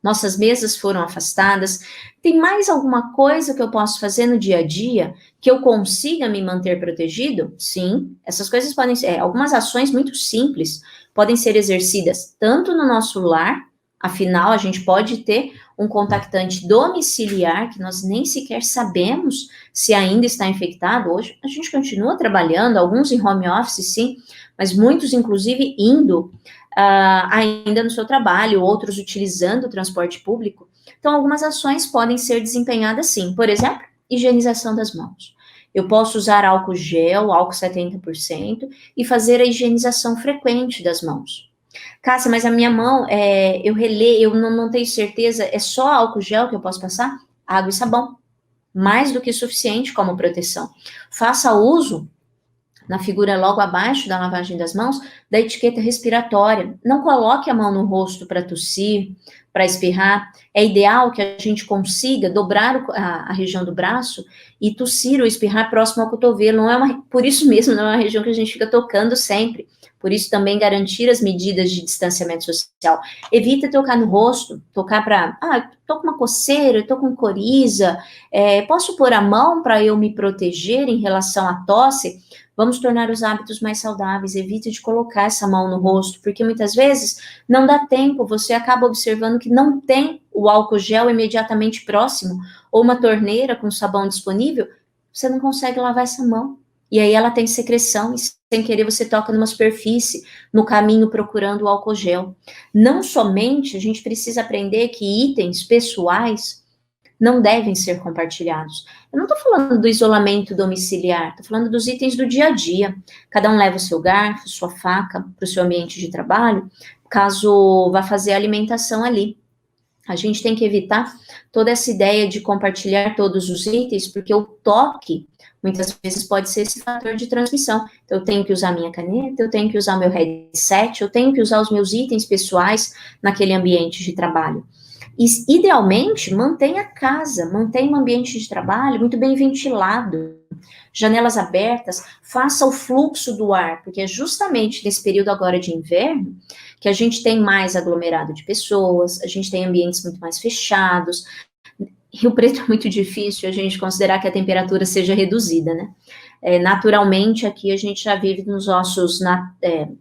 nossas mesas foram afastadas. Tem mais alguma coisa que eu posso fazer no dia a dia que eu consiga me manter protegido? Sim, essas coisas podem ser, algumas ações muito simples podem ser exercidas tanto no nosso lar, afinal, a gente pode ter um contactante domiciliar que nós nem sequer sabemos se ainda está infectado. Hoje a gente continua trabalhando, alguns em home office, sim, mas muitos, inclusive, indo ainda no seu trabalho, outros utilizando o transporte público. Então, algumas ações podem ser desempenhadas sim. Por exemplo, higienização das mãos. Eu posso usar álcool gel, álcool 70%, e fazer a higienização frequente das mãos. Cássia, mas a minha mão, eu não tenho certeza, é só álcool gel que eu posso passar? Água e sabão. Mais do que suficiente como proteção. Faça uso, na figura logo abaixo da lavagem das mãos, da etiqueta respiratória. Não coloque a mão no rosto para tossir, para espirrar. É ideal que a gente consiga dobrar a região do braço e tossir ou espirrar próximo ao cotovelo. Por isso mesmo, não é uma região que a gente fica tocando sempre. Por isso também garantir as medidas de distanciamento social. Evita tocar no rosto, tocar para, tô com uma coceira, tô com coriza, posso pôr a mão para eu me proteger em relação à tosse? Vamos tornar os hábitos mais saudáveis, evite de colocar essa mão no rosto, porque muitas vezes não dá tempo, você acaba observando que não tem o álcool gel imediatamente próximo, ou uma torneira com sabão disponível, você não consegue lavar essa mão. E aí ela tem secreção, e sem querer você toca numa superfície, no caminho procurando o álcool gel. Não somente a gente precisa aprender que itens pessoais não devem ser compartilhados. Eu não estou falando do isolamento domiciliar, estou falando dos itens do dia a dia. Cada um leva o seu garfo, sua faca para o seu ambiente de trabalho, caso vá fazer a alimentação ali. A gente tem que evitar toda essa ideia de compartilhar todos os itens, porque o toque, muitas vezes, pode ser esse fator de transmissão. Então, eu tenho que usar minha caneta, eu tenho que usar meu headset, eu tenho que usar os meus itens pessoais naquele ambiente de trabalho. E, idealmente, mantenha a casa, mantenha um ambiente de trabalho muito bem ventilado, janelas abertas, faça o fluxo do ar, porque é justamente nesse período agora de inverno que a gente tem mais aglomerado de pessoas, a gente tem ambientes muito mais fechados. Rio Preto é muito difícil a gente considerar que a temperatura seja reduzida, né? Naturalmente, aqui a gente já vive nos nossos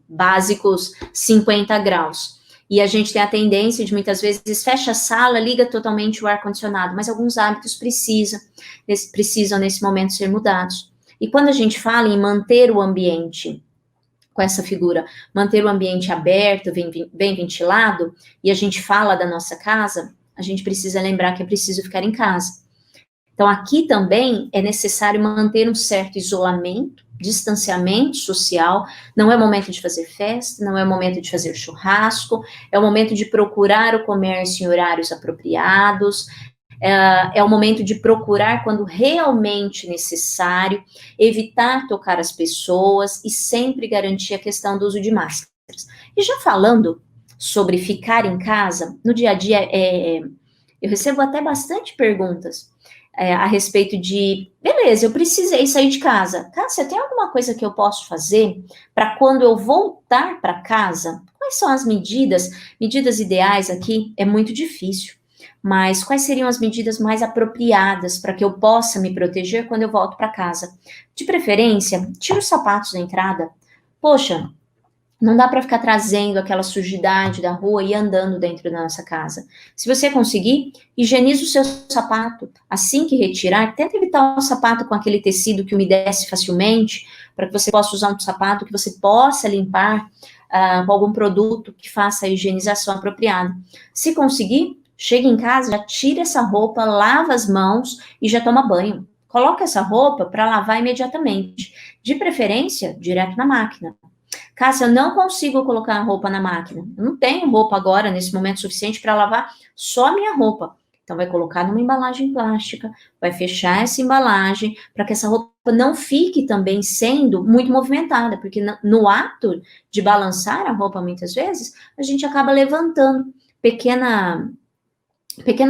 básicos 50 graus. E a gente tem a tendência de, muitas vezes, fecha a sala, liga totalmente o ar-condicionado, mas alguns hábitos precisam nesse momento ser mudados. E quando a gente fala em manter o ambiente com essa figura, manter o ambiente aberto, bem ventilado, e a gente fala da nossa casa, a gente precisa lembrar que é preciso ficar em casa. Então, aqui também é necessário manter um certo isolamento, distanciamento social, não é momento de fazer festa, não é momento de fazer churrasco, é o momento de procurar o comércio em horários apropriados, é o momento de procurar quando realmente necessário, evitar tocar as pessoas e sempre garantir a questão do uso de máscaras. E já falando sobre ficar em casa, no dia a dia, eu recebo até bastante perguntas a respeito de, beleza, eu precisei sair de casa. Cássia, tem alguma coisa que eu posso fazer para quando eu voltar para casa? Quais são as medidas? Medidas ideais aqui é muito difícil, mas quais seriam as medidas mais apropriadas para que eu possa me proteger quando eu volto para casa? De preferência, tira os sapatos na entrada. Poxa, não dá para ficar trazendo aquela sujidade da rua e andando dentro da nossa casa. Se você conseguir, higienize o seu sapato. Assim que retirar, tenta evitar o sapato com aquele tecido que umedece facilmente, para que você possa usar um sapato que você possa limpar com algum produto que faça a higienização apropriada. Se conseguir, chega em casa, já tira essa roupa, lava as mãos e já toma banho. Coloca essa roupa para lavar imediatamente. De preferência, direto na máquina. Cássia, eu não consigo colocar a roupa na máquina. Eu não tenho roupa agora, nesse momento, suficiente para lavar só a minha roupa. Então, vai colocar numa embalagem plástica, vai fechar essa embalagem, para que essa roupa não fique também sendo muito movimentada, porque no ato de balançar a roupa, muitas vezes, a gente acaba levantando pequena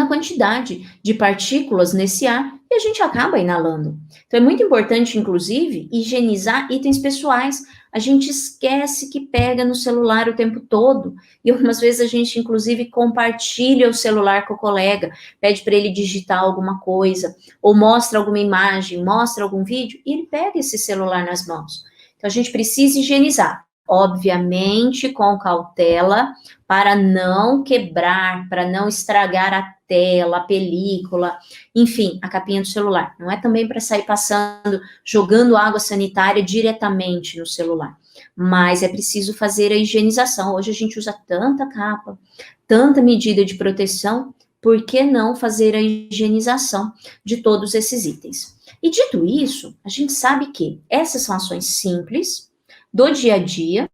quantidade de partículas nesse ar e a gente acaba inalando. Então, é muito importante, inclusive, higienizar itens pessoais. A gente esquece que pega no celular o tempo todo, e algumas vezes a gente, inclusive, compartilha o celular com o colega, pede para ele digitar alguma coisa, ou mostra alguma imagem, mostra algum vídeo, e ele pega esse celular nas mãos. Então, a gente precisa higienizar, obviamente com cautela, para não quebrar, para não estragar a tela, a película, enfim, a capinha do celular. Não é também para sair passando, jogando água sanitária diretamente no celular, mas é preciso fazer a higienização. Hoje a gente usa tanta capa, tanta medida de proteção, por que não fazer a higienização de todos esses itens? E dito isso, a gente sabe que essas são ações simples, do dia a dia,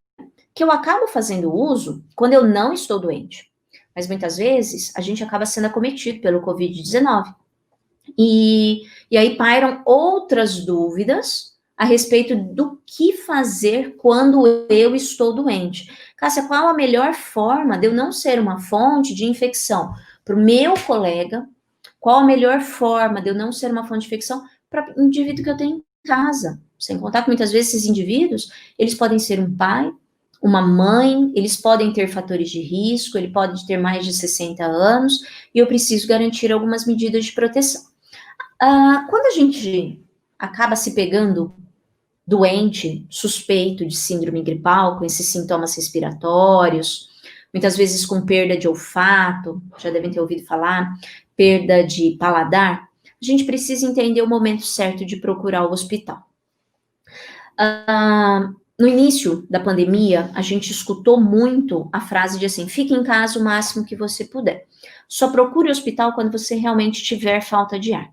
que eu acabo fazendo uso quando eu não estou doente. Mas muitas vezes a gente acaba sendo acometido pelo Covid-19. E aí pairam outras dúvidas a respeito do que fazer quando eu estou doente. Cássia, qual a melhor forma de eu não ser uma fonte de infecção para o meu colega? Qual a melhor forma de eu não ser uma fonte de infecção para o indivíduo que eu tenho em casa? Sem contar que muitas vezes esses indivíduos, eles podem ser um pai, uma mãe, eles podem ter fatores de risco, ele pode ter mais de 60 anos, e eu preciso garantir algumas medidas de proteção. Quando a gente acaba se pegando doente, suspeito de síndrome gripal, com esses sintomas respiratórios, muitas vezes com perda de olfato, já devem ter ouvido falar, perda de paladar, a gente precisa entender o momento certo de procurar o hospital. No início da pandemia, a gente escutou muito a frase de assim, fique em casa o máximo que você puder. Só procure o hospital quando você realmente tiver falta de ar.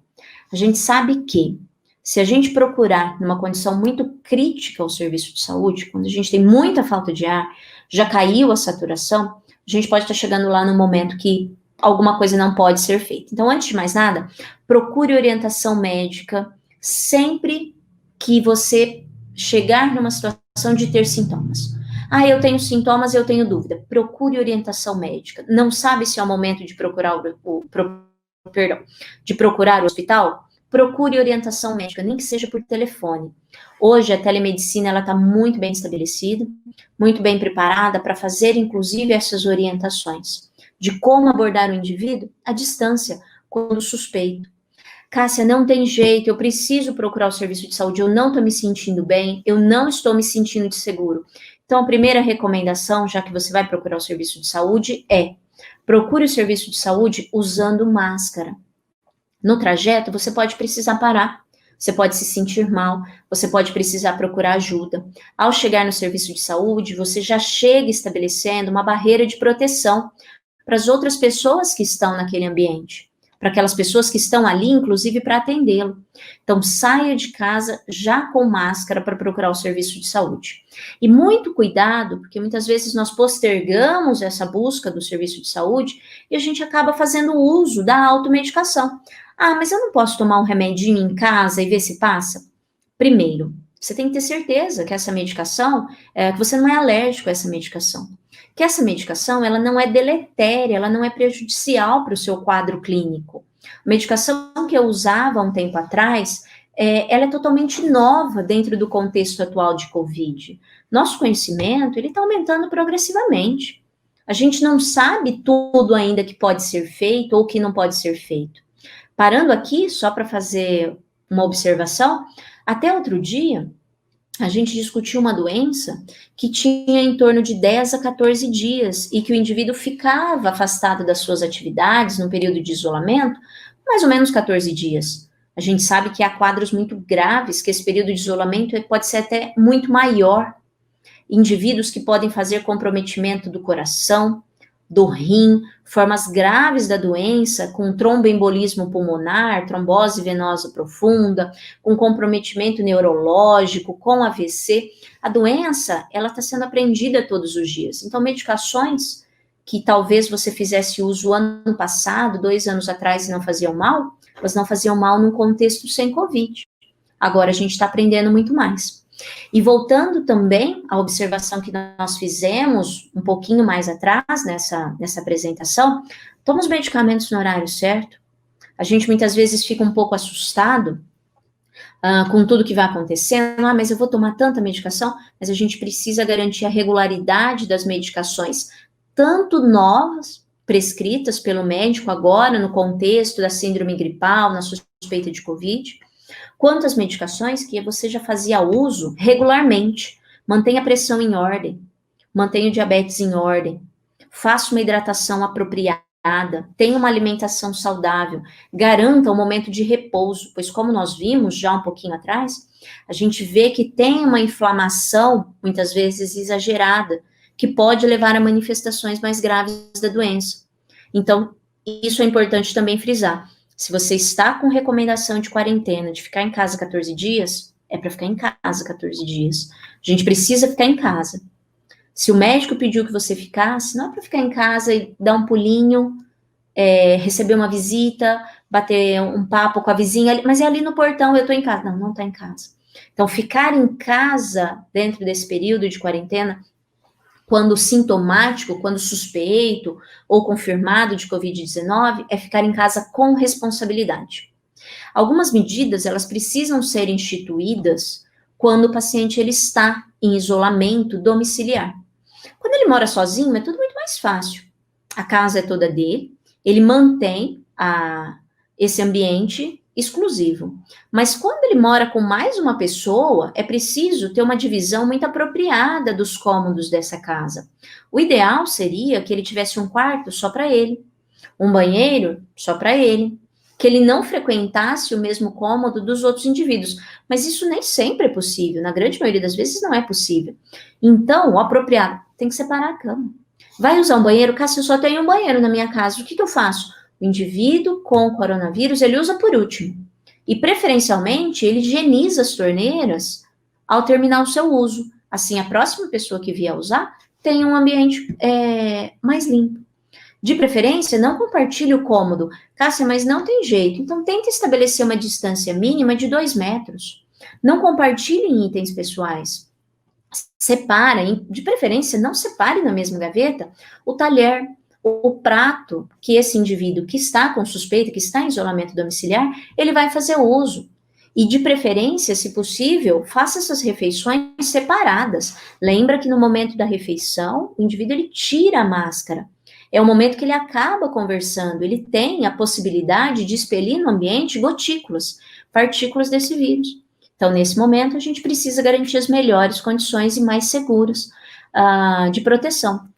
A gente sabe que, se a gente procurar numa condição muito crítica ao serviço de saúde, quando a gente tem muita falta de ar, já caiu a saturação, a gente pode estar chegando lá no momento que alguma coisa não pode ser feita. Então, antes de mais nada, procure orientação médica sempre que você chegar numa situação de ter sintomas. Ah, eu tenho sintomas, eu tenho dúvida. Procure orientação médica. Não sabe se é o momento de procurar o hospital? Procure orientação médica, nem que seja por telefone. Hoje a telemedicina ela está muito bem estabelecida, muito bem preparada para fazer, inclusive, essas orientações de como abordar o indivíduo à distância, quando suspeito. Cássia, não tem jeito, eu preciso procurar o serviço de saúde, eu não estou me sentindo bem, eu não estou me sentindo de seguro. Então, a primeira recomendação, já que você vai procurar o serviço de saúde, é procure o serviço de saúde usando máscara. No trajeto, você pode precisar parar, você pode se sentir mal, você pode precisar procurar ajuda. Ao chegar no serviço de saúde, você já chega estabelecendo uma barreira de proteção para as outras pessoas que estão naquele ambiente, para aquelas pessoas que estão ali, inclusive, para atendê-lo. Então, saia de casa já com máscara para procurar o serviço de saúde. E muito cuidado, porque muitas vezes nós postergamos essa busca do serviço de saúde e a gente acaba fazendo uso da automedicação. Ah, mas eu não posso tomar um remedinho em casa e ver se passa? Primeiro, você tem que ter certeza que essa medicação, que você não é alérgico a essa medicação. Que essa medicação, ela não é deletéria, ela não é prejudicial para o seu quadro clínico. A medicação que eu usava há um tempo atrás, ela é totalmente nova dentro do contexto atual de Covid. Nosso conhecimento, ele está aumentando progressivamente. A gente não sabe tudo ainda que pode ser feito ou que não pode ser feito. Parando aqui, só para fazer uma observação, até outro dia, a gente discutiu uma doença que tinha em torno de 10 a 14 dias e que o indivíduo ficava afastado das suas atividades no período de isolamento, mais ou menos 14 dias. A gente sabe que há quadros muito graves, que esse período de isolamento pode ser até muito maior. Indivíduos que podem fazer comprometimento do coração, do rim, formas graves da doença, com tromboembolismo pulmonar, trombose venosa profunda, com comprometimento neurológico, com AVC. A doença, ela está sendo aprendida todos os dias. Então, medicações que talvez você fizesse uso ano passado, 2 anos atrás, e não faziam mal, elas não faziam mal num contexto sem Covid. Agora a gente está aprendendo muito mais. E voltando também à observação que nós fizemos um pouquinho mais atrás nessa apresentação, toma os medicamentos no horário certo. A gente muitas vezes fica um pouco assustado com tudo que vai acontecendo. Ah, mas eu vou tomar tanta medicação, mas a gente precisa garantir a regularidade das medicações, tanto novas, prescritas pelo médico agora no contexto da síndrome gripal, na suspeita de Covid, quanto às medicações que você já fazia uso regularmente. Mantenha a pressão em ordem, mantenha o diabetes em ordem, faça uma hidratação apropriada, tenha uma alimentação saudável, garanta um momento de repouso, pois como nós vimos já um pouquinho atrás, a gente vê que tem uma inflamação, muitas vezes exagerada, que pode levar a manifestações mais graves da doença. Então, isso é importante também frisar. Se você está com recomendação de quarentena, de ficar em casa 14 dias, é para ficar em casa 14 dias. A gente precisa ficar em casa. Se o médico pediu que você ficasse, não é para ficar em casa e dar um pulinho, receber uma visita, bater um papo com a vizinha, mas é ali no portão, eu estou em casa. Não, não está em casa. Então, ficar em casa dentro desse período de quarentena, quando sintomático, quando suspeito ou confirmado de Covid-19, é ficar em casa com responsabilidade. Algumas medidas, elas precisam ser instituídas quando o paciente ele está em isolamento domiciliar. Quando ele mora sozinho, é tudo muito mais fácil. A casa é toda dele, ele mantém esse ambiente exclusivo. Mas quando ele mora com mais uma pessoa, é preciso ter uma divisão muito apropriada dos cômodos dessa casa. O ideal seria que ele tivesse um quarto só para ele, um banheiro só para ele, que ele não frequentasse o mesmo cômodo dos outros indivíduos. Mas isso nem sempre é possível, na grande maioria das vezes não é possível. Então, o apropriado tem que separar a cama. Vai usar um banheiro? Cássio, eu só tenho um banheiro na minha casa, o que eu faço? O indivíduo com coronavírus, ele usa por último. E, preferencialmente, ele higieniza as torneiras ao terminar o seu uso. Assim, a próxima pessoa que vier usar tenha um ambiente mais limpo. De preferência, não compartilhe o cômodo. Cássia, mas não tem jeito. Então, tenta estabelecer uma distância mínima de 2 metros. Não compartilhe itens pessoais. Separa, de preferência, não separe na mesma gaveta o talher, o prato que esse indivíduo que está com suspeita, que está em isolamento domiciliar, ele vai fazer uso. E, de preferência, se possível, faça essas refeições separadas. Lembra que no momento da refeição, o indivíduo ele tira a máscara. É o momento que ele acaba conversando, ele tem a possibilidade de expelir no ambiente gotículas, partículas desse vírus. Então, nesse momento, a gente precisa garantir as melhores condições e mais seguras de proteção.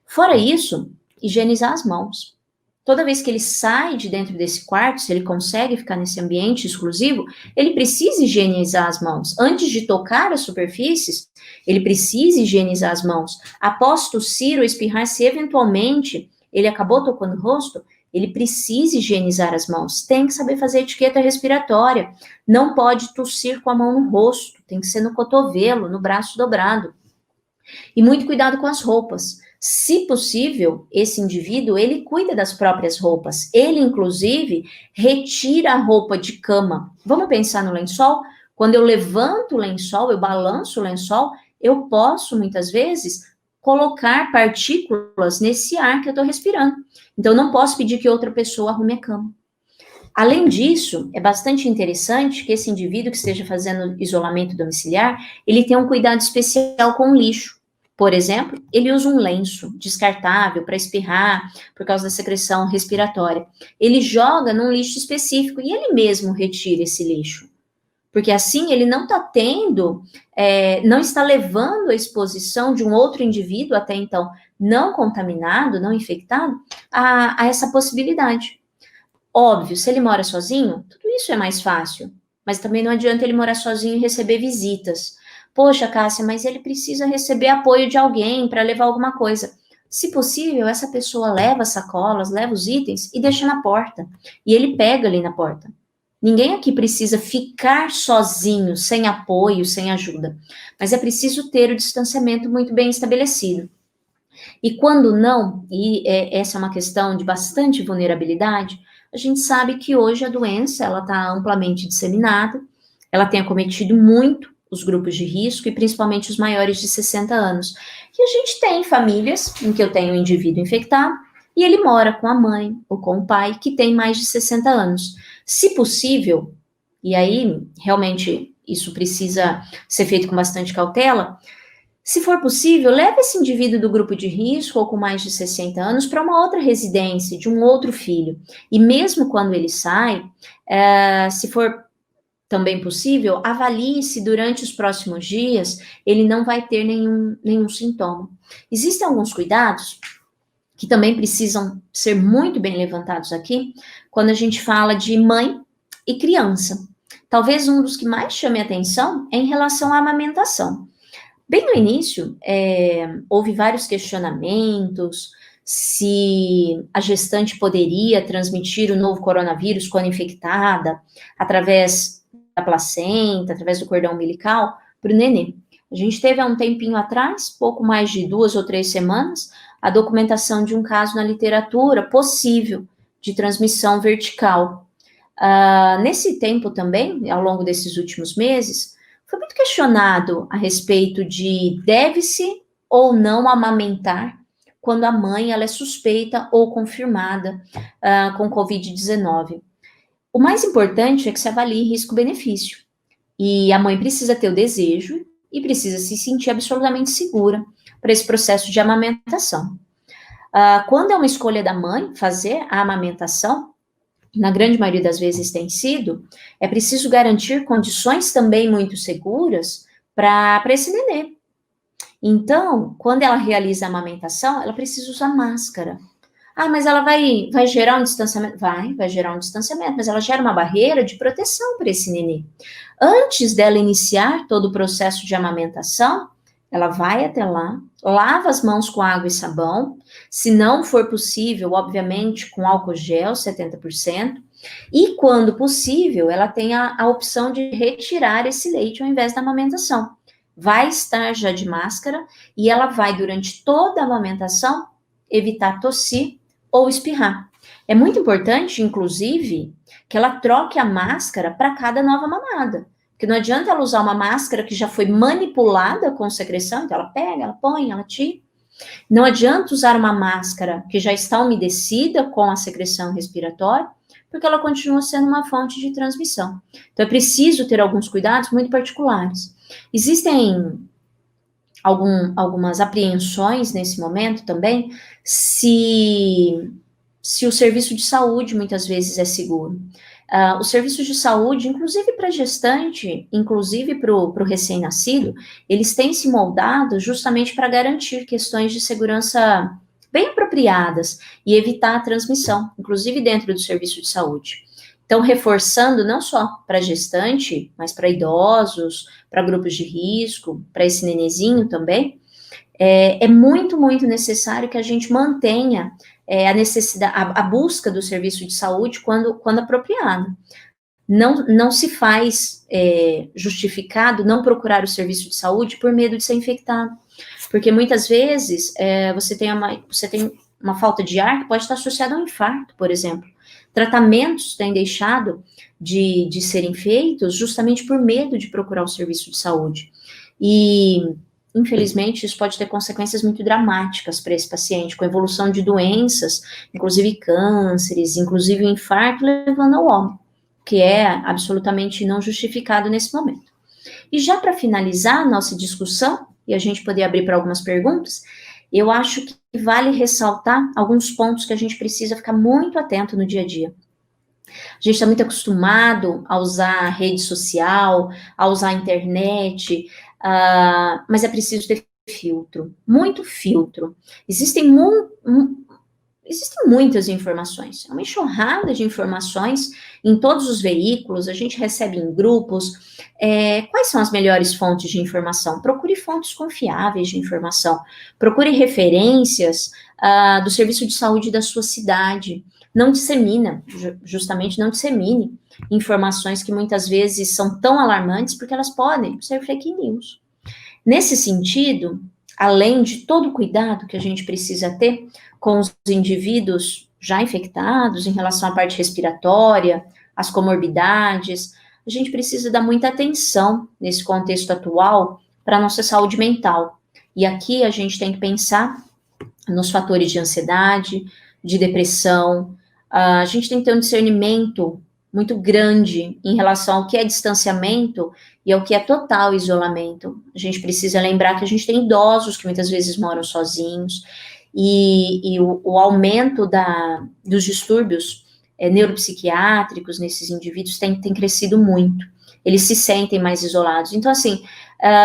Fora isso, higienizar as mãos. Toda vez que ele sai de dentro desse quarto, se ele consegue ficar nesse ambiente exclusivo, ele precisa higienizar as mãos. Antes de tocar as superfícies, ele precisa higienizar as mãos. Após tossir ou espirrar, se eventualmente ele acabou tocando o rosto, ele precisa higienizar as mãos. Tem que saber fazer etiqueta respiratória. Não pode tossir com a mão no rosto. Tem que ser no cotovelo, no braço dobrado. E muito cuidado com as roupas. Se possível, esse indivíduo, ele cuida das próprias roupas. Ele, inclusive, retira a roupa de cama. Vamos pensar no lençol? Quando eu levanto o lençol, eu balanço o lençol, eu posso, muitas vezes, colocar partículas nesse ar que eu estou respirando. Então, eu não posso pedir que outra pessoa arrume a cama. Além disso, é bastante interessante que esse indivíduo que esteja fazendo isolamento domiciliar, ele tenha um cuidado especial com o lixo. Por exemplo, ele usa um lenço descartável para espirrar por causa da secreção respiratória. Ele joga num lixo específico e ele mesmo retira esse lixo. Porque assim ele não está tendo, não está levando a exposição de um outro indivíduo, até então não contaminado, não infectado, a essa possibilidade. Óbvio, se ele mora sozinho, tudo isso é mais fácil. Mas também não adianta ele morar sozinho e receber visitas. Poxa, Cássia, mas ele precisa receber apoio de alguém para levar alguma coisa. Se possível, essa pessoa leva as sacolas, leva os itens e deixa na porta. E ele pega ali na porta. Ninguém aqui precisa ficar sozinho, sem apoio, sem ajuda. Mas é preciso ter o distanciamento muito bem estabelecido. E quando não, e essa é uma questão de bastante vulnerabilidade, a gente sabe que hoje a doença ela está amplamente disseminada, ela tem acometido muito os grupos de risco, e principalmente os maiores de 60 anos. E a gente tem famílias em que eu tenho um indivíduo infectado, e ele mora com a mãe ou com o pai, que tem mais de 60 anos. Se possível, e aí realmente isso precisa ser feito com bastante cautela, se for possível, leve esse indivíduo do grupo de risco ou com mais de 60 anos para uma outra residência, de um outro filho. E mesmo quando ele sai, se for também possível, avalie se durante os próximos dias ele não vai ter nenhum sintoma. Existem alguns cuidados que também precisam ser muito bem levantados aqui, quando a gente fala de mãe e criança. Talvez um dos que mais chame a atenção é em relação à amamentação. Bem no início, houve vários questionamentos se a gestante poderia transmitir o novo coronavírus quando infectada, através da placenta, através do cordão umbilical, para o nenê. A gente teve há um tempinho atrás, pouco mais de 2 ou 3 semanas, a documentação de um caso na literatura possível de transmissão vertical. Nesse tempo também, ao longo desses últimos meses, foi muito questionado a respeito de deve-se ou não amamentar quando a mãe ela é suspeita ou confirmada com Covid-19. O mais importante é que se avalie risco-benefício. E a mãe precisa ter o desejo e precisa se sentir absolutamente segura para esse processo de amamentação. Quando é uma escolha da mãe fazer a amamentação, na grande maioria das vezes tem sido, é preciso garantir condições também muito seguras para esse nenê. Então, quando ela realiza a amamentação, ela precisa usar máscara. Mas ela vai gerar um distanciamento? Vai gerar um distanciamento, mas ela gera uma barreira de proteção para esse nenê. Antes dela iniciar todo o processo de amamentação, ela vai até lá, lava as mãos com água e sabão, se não for possível, obviamente, com álcool gel, 70%, e quando possível, ela tem a opção de retirar esse leite ao invés da amamentação. vai estar já de máscara e ela vai, durante toda a amamentação, evitar tossir ou espirrar. É muito importante, inclusive, que ela troque a máscara para cada nova mamada. Porque não adianta ela usar uma máscara que já foi manipulada com secreção, então ela pega, ela põe, ela tira. Não adianta usar uma máscara que já está umedecida com a secreção respiratória, porque ela continua sendo uma fonte de transmissão. Então, é preciso ter alguns cuidados muito particulares. Existem algumas apreensões nesse momento também, se o serviço de saúde muitas vezes é seguro. Os serviços de saúde, inclusive para gestante, inclusive para o recém-nascido, eles têm se moldado justamente para garantir questões de segurança bem apropriadas e evitar a transmissão, inclusive dentro do serviço de saúde. Então, reforçando não só para gestante, mas para idosos, para grupos de risco, para esse nenezinho também, é muito, muito necessário que a gente mantenha a necessidade, a busca do serviço de saúde quando apropriado. Não se faz justificado não procurar o serviço de saúde por medo de ser infectado, porque muitas vezes você tem uma falta de ar que pode estar associada a um infarto, por exemplo. Tratamentos têm deixado de serem feitos justamente por medo de procurar o serviço de saúde. E, infelizmente, isso pode ter consequências muito dramáticas para esse paciente, com evolução de doenças, inclusive cânceres, inclusive o infarto, levando ao óbito, que é absolutamente não justificado nesse momento. E já para finalizar a nossa discussão, e a gente poder abrir para algumas perguntas, eu acho que vale ressaltar alguns pontos que a gente precisa ficar muito atento no dia a dia. A gente está muito acostumado a usar rede social, a usar a internet, mas é preciso ter filtro, muito filtro. Existem muitas informações, é uma enxurrada de informações em todos os veículos, a gente recebe em grupos. Quais são as melhores fontes de informação? Procure fontes confiáveis de informação, procure referências do serviço de saúde da sua cidade. Não dissemina, justamente não dissemine informações que muitas vezes são tão alarmantes, porque elas podem ser fake news. Nesse sentido, além de todo o cuidado que a gente precisa ter com os indivíduos já infectados em relação à parte respiratória, as comorbidades, a gente precisa dar muita atenção nesse contexto atual para a nossa saúde mental. E aqui a gente tem que pensar nos fatores de ansiedade, de depressão. A gente tem que ter um discernimento muito grande em relação ao que é distanciamento e ao que é total isolamento. A gente precisa lembrar que a gente tem idosos que muitas vezes moram sozinhos, e o aumento dos distúrbios neuropsiquiátricos nesses indivíduos tem crescido muito. Eles se sentem mais isolados. Então, assim,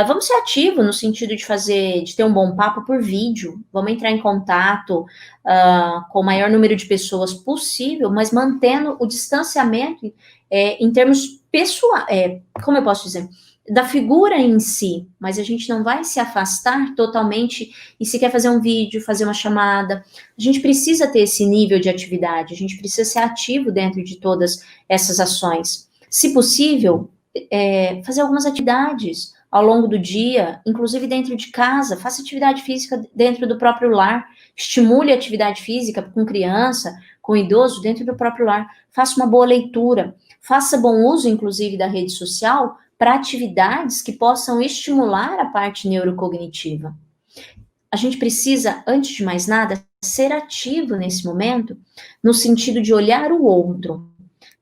vamos ser ativos no sentido de ter um bom papo por vídeo, vamos entrar em contato com o maior número de pessoas possível, mas mantendo o distanciamento em termos pessoais, como eu posso dizer, da figura em si, mas a gente não vai se afastar totalmente, e se quer fazer um vídeo, fazer uma chamada, a gente precisa ter esse nível de atividade, a gente precisa ser ativo dentro de todas essas ações. Se possível, fazer algumas atividades ao longo do dia, inclusive dentro de casa, faça atividade física dentro do próprio lar, estimule a atividade física com criança, com idoso, dentro do próprio lar, faça uma boa leitura, faça bom uso, inclusive, da rede social, para atividades que possam estimular a parte neurocognitiva. A gente precisa, antes de mais nada, ser ativo nesse momento, no sentido de olhar o outro.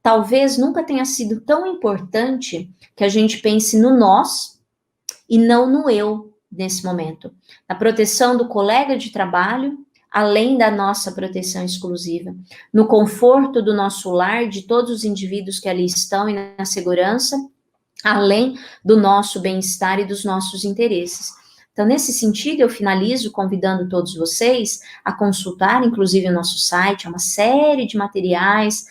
Talvez nunca tenha sido tão importante que a gente pense no nós e não no eu nesse momento. Na proteção do colega de trabalho, além da nossa proteção exclusiva. No conforto do nosso lar, de todos os indivíduos que ali estão e na segurança, além do nosso bem-estar e dos nossos interesses. Então, nesse sentido, eu finalizo convidando todos vocês a consultar, inclusive, o nosso site, uma série de materiais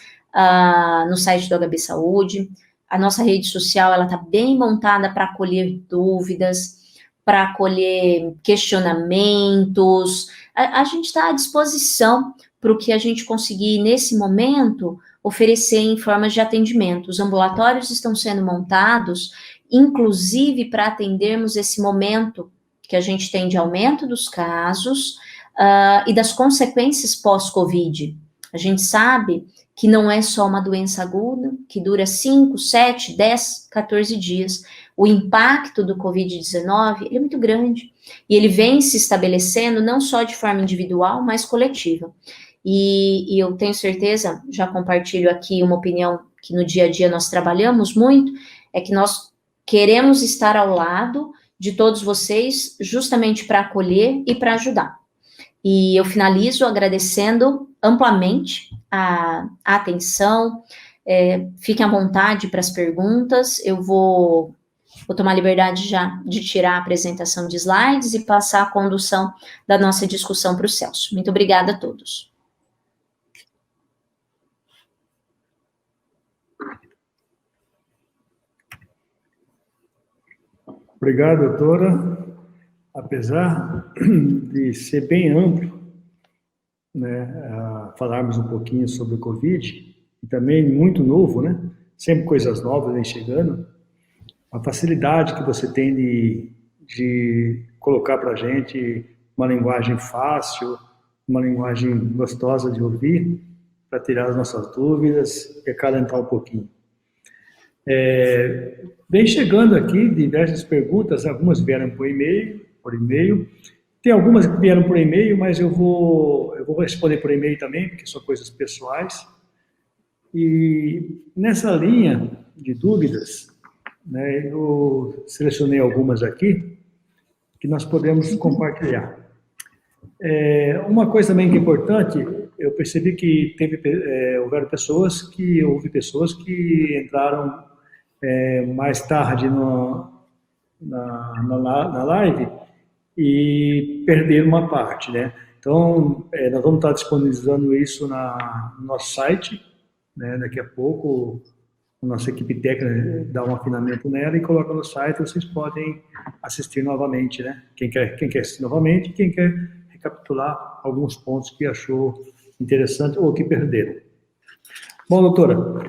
no site do HB Saúde. A nossa rede social, ela está bem montada para acolher dúvidas, para acolher questionamentos. A gente está à disposição para o que a gente conseguir, nesse momento, oferecer em formas de atendimento. Os ambulatórios estão sendo montados inclusive para atendermos esse momento que a gente tem de aumento dos casos e das consequências pós-Covid. A gente sabe que não é só uma doença aguda, que dura 5, 7, 10, 14 dias. O impacto do Covid-19 é muito grande, e ele vem se estabelecendo não só de forma individual, mas coletiva. E eu tenho certeza, já compartilho aqui uma opinião que no dia a dia nós trabalhamos muito, é que nós queremos estar ao lado de todos vocês, justamente para acolher e para ajudar. E eu finalizo agradecendo amplamente a atenção, fiquem à vontade para as perguntas, eu vou tomar liberdade já de tirar a apresentação de slides e passar a condução da nossa discussão para o Celso. Muito obrigada a todos. Obrigado, doutora. Apesar de ser bem amplo, né, falarmos um pouquinho sobre o Covid, e também muito novo, né, sempre coisas novas vem chegando, a facilidade que você tem de colocar para a gente uma linguagem fácil, uma linguagem gostosa de ouvir, para tirar as nossas dúvidas e acalentar um pouquinho. Vem chegando aqui diversas perguntas, algumas vieram por e-mail, tem algumas que vieram por e-mail, mas eu vou responder por e-mail também, porque são coisas pessoais. E nessa linha de dúvidas, né, eu selecionei algumas aqui que nós podemos compartilhar. Uma coisa também que é importante, eu percebi que houve pessoas que entraram mais tarde na live e perderam uma parte, né? Então, nós vamos estar disponibilizando isso no nosso site, né? Daqui a pouco, a nossa equipe técnica dá um afinamento nela e coloca no site, vocês podem assistir novamente, né? Quem quer assistir novamente, quem quer recapitular alguns pontos que achou interessante ou que perderam. Bom, doutora,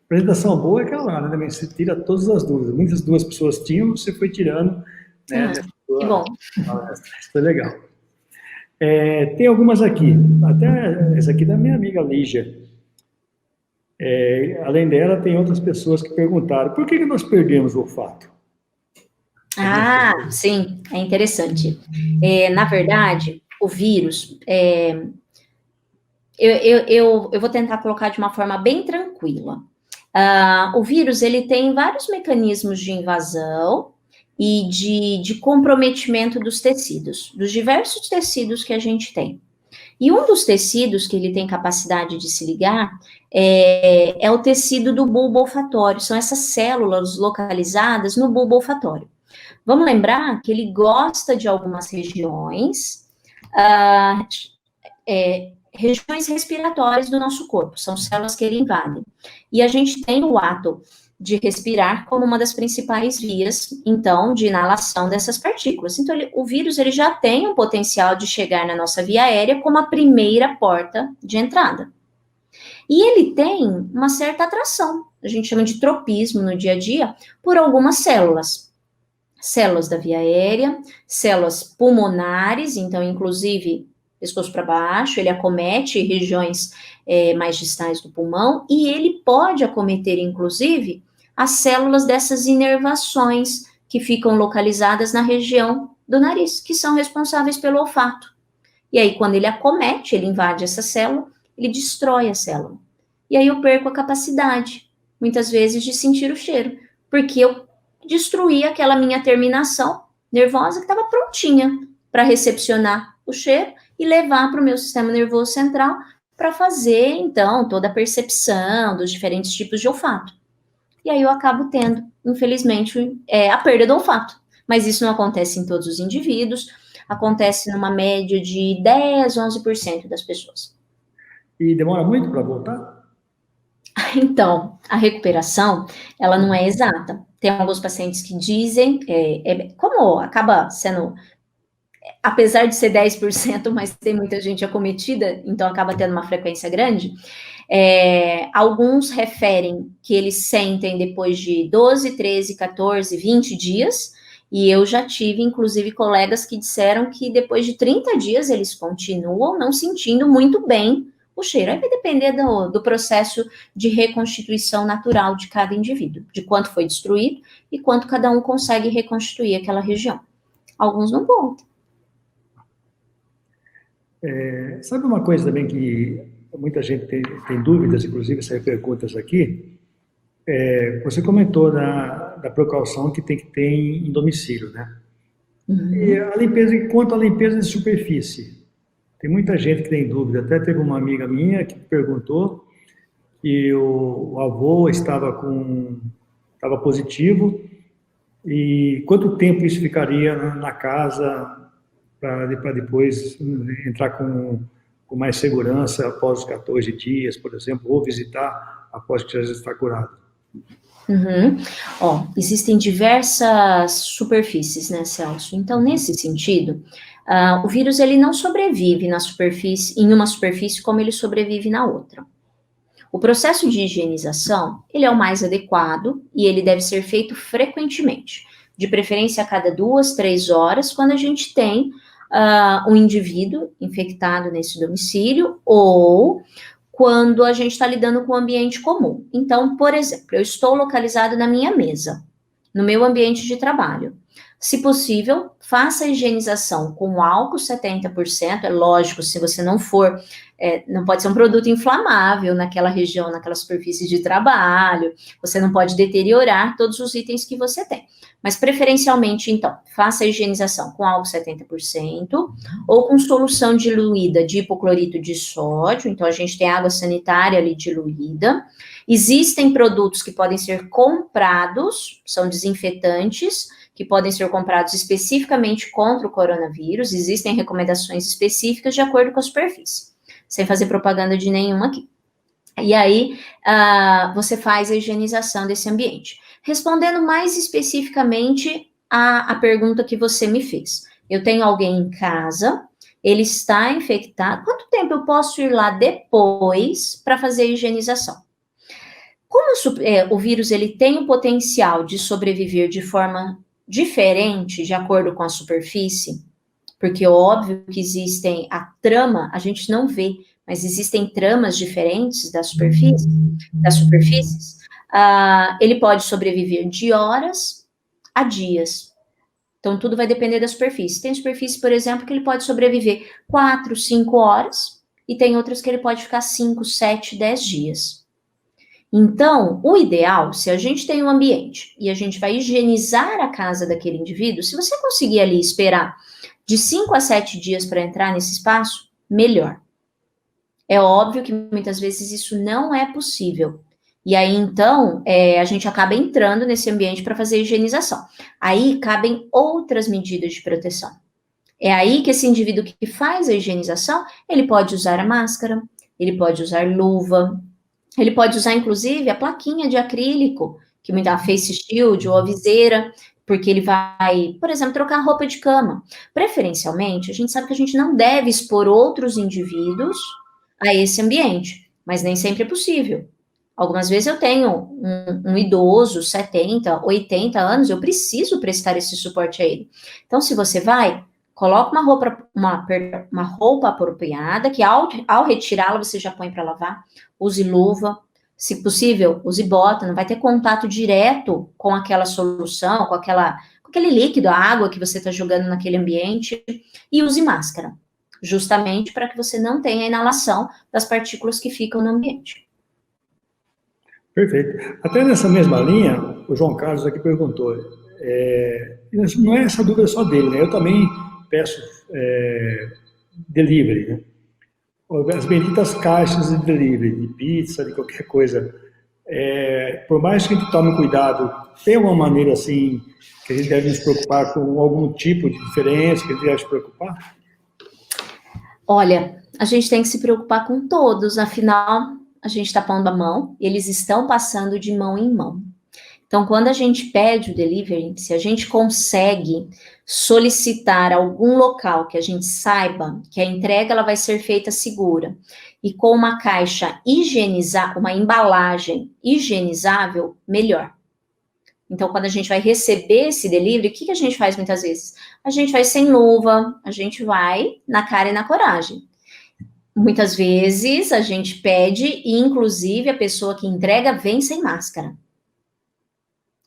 apresentação boa é aquela lá, né? Também você tira todas as dúvidas. Muitas duas pessoas tinham, você foi tirando, né? Que bom. Isso foi legal. Tem algumas aqui, até essa aqui da minha amiga Lígia. Além dela, tem outras pessoas que perguntaram, por que nós perdemos o olfato? Ah, sim, é interessante. Na verdade, o vírus, eu vou tentar colocar de uma forma bem tranquila. O vírus, ele tem vários mecanismos de invasão e de comprometimento dos tecidos, dos diversos tecidos que a gente tem. E um dos tecidos que ele tem capacidade de se ligar é o tecido do bulbo olfatório, são essas células localizadas no bulbo olfatório. Vamos lembrar que ele gosta de algumas regiões, regiões respiratórias do nosso corpo, são células que ele invade. E a gente tem o ato de respirar como uma das principais vias, então, de inalação dessas partículas. Então, o vírus, ele já tem um potencial de chegar na nossa via aérea como a primeira porta de entrada. E ele tem uma certa atração, a gente chama de tropismo no dia a dia, por algumas células. Células da via aérea, células pulmonares, então, inclusive, pescoço para baixo, ele acomete regiões mais distais do pulmão, e ele pode acometer, inclusive, as células dessas inervações que ficam localizadas na região do nariz, que são responsáveis pelo olfato. E aí, quando ele acomete, ele invade essa célula, ele destrói a célula. E aí eu perco a capacidade, muitas vezes, de sentir o cheiro, porque eu destruí aquela minha terminação nervosa que estava prontinha para recepcionar o cheiro e levar para o meu sistema nervoso central para fazer, então, toda a percepção dos diferentes tipos de olfato. E aí eu acabo tendo, infelizmente, a perda do olfato. Mas isso não acontece em todos os indivíduos, acontece numa média de 10, 11% das pessoas. E demora muito para voltar? Então, a recuperação, ela não é exata. Tem alguns pacientes que dizem, como acaba sendo, apesar de ser 10%, mas tem muita gente acometida, então acaba tendo uma frequência grande, Alguns referem que eles sentem depois de 12, 13, 14, 20 dias, e eu já tive, inclusive, colegas que disseram que depois de 30 dias eles continuam não sentindo muito bem o cheiro. Aí vai depender do processo de reconstituição natural de cada indivíduo, de quanto foi destruído e quanto cada um consegue reconstituir aquela região. Alguns não voltam. Sabe uma coisa também que muita gente tem dúvidas, inclusive essas perguntas aqui? Você comentou da precaução que tem que ter em domicílio, né? E a limpeza, quanto à limpeza de superfície, tem muita gente que tem dúvida. Até teve uma amiga minha que perguntou que o avô estava positivo e quanto tempo isso ficaria na casa para depois entrar com mais segurança após os 14 dias, por exemplo, ou visitar após que já está curado. Existem diversas superfícies, né, Celso? Então, nesse sentido, o vírus ele não sobrevive em uma superfície como ele sobrevive na outra. O processo de higienização, ele é o mais adequado e ele deve ser feito frequentemente, de preferência a cada 2, 3 horas, quando a gente tem um indivíduo infectado nesse domicílio ou quando a gente está lidando com um ambiente comum. Então, por exemplo, eu estou localizado na minha mesa, no meu ambiente de trabalho. Se possível, faça a higienização com álcool 70%, é lógico, se você não for, não pode ser um produto inflamável naquela região, naquela superfície de trabalho, você não pode deteriorar todos os itens que você tem. Mas, preferencialmente, então, faça a higienização com álcool 70% ou com solução diluída de hipoclorito de sódio, então a gente tem água sanitária ali diluída. Existem produtos que podem ser comprados, são desinfetantes, que podem ser comprados especificamente contra o coronavírus, existem recomendações específicas de acordo com a superfície, sem fazer propaganda de nenhuma aqui. E aí, você faz a higienização desse ambiente. Respondendo mais especificamente a pergunta que você me fez. Eu tenho alguém em casa, ele está infectado, quanto tempo eu posso ir lá depois para fazer a higienização? Como o vírus ele tem o potencial de sobreviver de forma diferente de acordo com a superfície, porque é óbvio que existem a trama, a gente não vê, mas existem tramas diferentes das superfícies, ele pode sobreviver de horas a dias. Então, tudo vai depender da superfície. Tem superfície, por exemplo, que ele pode sobreviver 4, 5 horas, e tem outras que ele pode ficar 5, 7, 10 dias. Então, o ideal, se a gente tem um ambiente e a gente vai higienizar a casa daquele indivíduo, se você conseguir ali esperar de 5 a 7 dias para entrar nesse espaço, melhor. É óbvio que muitas vezes isso não é possível. E aí, então, a gente acaba entrando nesse ambiente para fazer a higienização. Aí cabem outras medidas de proteção. É aí que esse indivíduo que faz a higienização, ele pode usar a máscara, ele pode usar luva, ele pode usar, inclusive, a plaquinha de acrílico, que me dá a face shield ou a viseira, porque ele vai, por exemplo, trocar roupa de cama. Preferencialmente, a gente sabe que a gente não deve expor outros indivíduos a esse ambiente, mas nem sempre é possível. Algumas vezes eu tenho um idoso, 70, 80 anos, eu preciso prestar esse suporte a ele. Então, se você vai, coloca uma roupa apropriada, que ao retirá-la você já põe para lavar, use luva, se possível, use bota, não vai ter contato direto com aquela solução, com aquele líquido, a água que você está jogando naquele ambiente, e use máscara, justamente para que você não tenha a inalação das partículas que ficam no ambiente. Perfeito. Até nessa mesma linha, o João Carlos aqui perguntou, não é essa dúvida só dele, né? Eu também peço delivery, né? As benditas caixas de delivery, de pizza, de qualquer coisa. Por mais que a gente tome cuidado, tem uma maneira assim que a gente deve nos preocupar com algum tipo de diferença que a gente deve se preocupar? Olha, a gente tem que se preocupar com todos, afinal, a gente está pondo a mão, eles estão passando de mão em mão. Então, quando a gente pede o delivery, se a gente consegue solicitar algum local que a gente saiba que a entrega ela vai ser feita segura e com uma caixa higienizada, uma embalagem higienizável, melhor. Então, quando a gente vai receber esse delivery, o que a gente faz muitas vezes? A gente vai sem luva, a gente vai na cara e na coragem. Muitas vezes a gente pede e, inclusive, a pessoa que entrega vem sem máscara.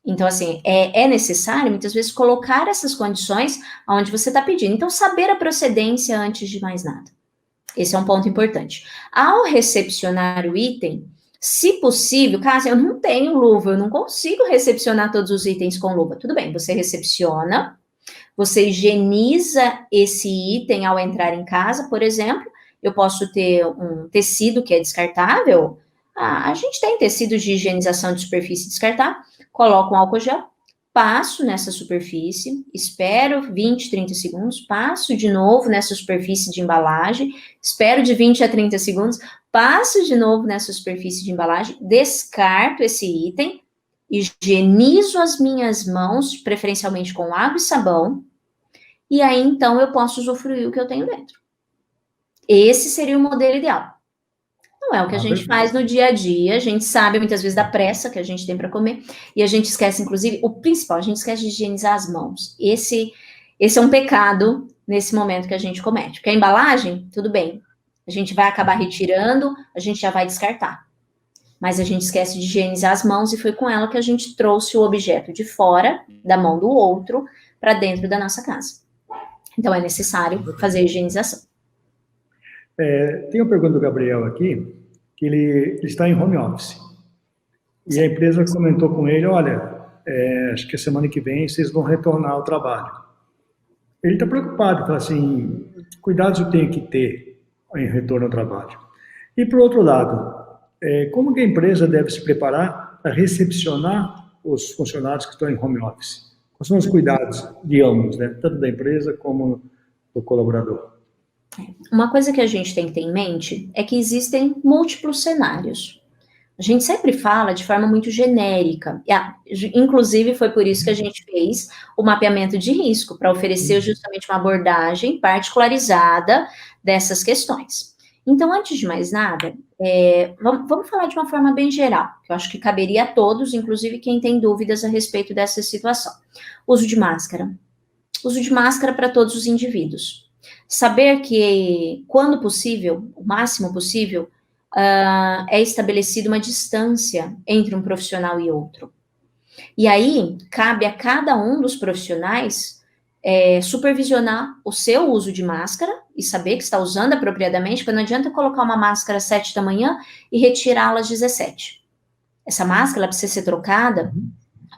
Então, assim, é necessário, muitas vezes, colocar essas condições onde você está pedindo. Então, saber a procedência antes de mais nada. Esse é um ponto importante. Ao recepcionar o item, se possível, caso eu não tenho luva, eu não consigo recepcionar todos os itens com luva. Tudo bem, você recepciona, você higieniza esse item ao entrar em casa, por exemplo. Eu posso ter um tecido que é descartável. A gente tem tecidos de higienização de superfície descartável. Coloco um álcool gel, passo nessa superfície, espero 20, 30 segundos, passo de novo nessa superfície de embalagem, espero de 20 a 30 segundos, passo de novo nessa superfície de embalagem, descarto esse item, higienizo as minhas mãos, preferencialmente com água e sabão, e aí então eu posso usufruir o que eu tenho dentro. Esse seria o modelo ideal. Não é o que a gente faz no dia a dia, a gente sabe muitas vezes da pressa que a gente tem para comer, e a gente esquece, inclusive, o principal, a gente esquece de higienizar as mãos. Esse é um pecado nesse momento que a gente comete. Porque a embalagem, tudo bem, a gente vai acabar retirando, a gente já vai descartar. Mas a gente esquece de higienizar as mãos, e foi com ela que a gente trouxe o objeto de fora da mão do outro para dentro da nossa casa. Então, é necessário fazer a higienização. Tem uma pergunta do Gabriel aqui, que ele está em home office. E a empresa comentou com ele, olha, acho que a semana que vem vocês vão retornar ao trabalho. Ele está preocupado, fala assim, cuidados eu tenho que ter em retorno ao trabalho. E, por outro lado, como que a empresa deve se preparar para recepcionar os funcionários que estão em home office? Quais são os cuidados de ambos, né? Tanto da empresa como do colaborador? Uma coisa que a gente tem que ter em mente é que existem múltiplos cenários. A gente sempre fala de forma muito genérica. Inclusive, foi por isso que a gente fez o mapeamento de risco, para oferecer justamente uma abordagem particularizada dessas questões. Então, antes de mais nada, vamos falar de uma forma bem geral, que eu acho que caberia a todos, inclusive quem tem dúvidas a respeito dessa situação. Uso de máscara. Uso de máscara para todos os indivíduos. Saber que, quando possível, o máximo possível, é estabelecida uma distância entre um profissional e outro. E aí, cabe a cada um dos profissionais supervisionar o seu uso de máscara e saber que está usando apropriadamente, porque não adianta colocar uma máscara às 7 da manhã e retirá-la às 17. Essa máscara precisa ser trocada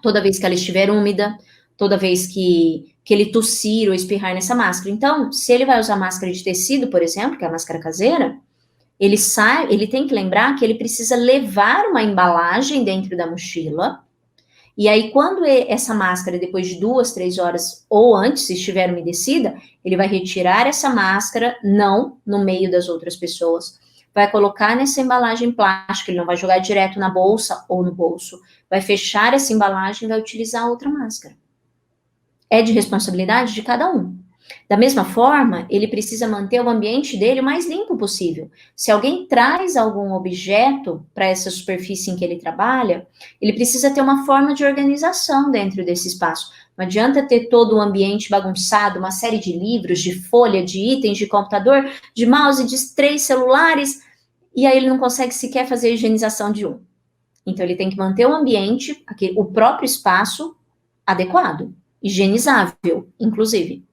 toda vez que ela estiver úmida, toda vez que ele tossir ou espirrar nessa máscara. Então, se ele vai usar máscara de tecido, por exemplo, que é a máscara caseira, ele tem que lembrar que ele precisa levar uma embalagem dentro da mochila, e aí quando essa máscara, depois de 2, 3 horas, ou antes, se estiver umedecida, ele vai retirar essa máscara, não no meio das outras pessoas, vai colocar nessa embalagem plástica, ele não vai jogar direto na bolsa ou no bolso, vai fechar essa embalagem e vai utilizar outra máscara. É de responsabilidade de cada um. Da mesma forma, ele precisa manter o ambiente dele o mais limpo possível. Se alguém traz algum objeto para essa superfície em que ele trabalha, ele precisa ter uma forma de organização dentro desse espaço. Não adianta ter todo o ambiente bagunçado, uma série de livros, de folha, de itens, de computador, de mouse, de 3 celulares, e aí ele não consegue sequer fazer a higienização de um. Então, ele tem que manter o ambiente, o próprio espaço adequado, higienizável, inclusive.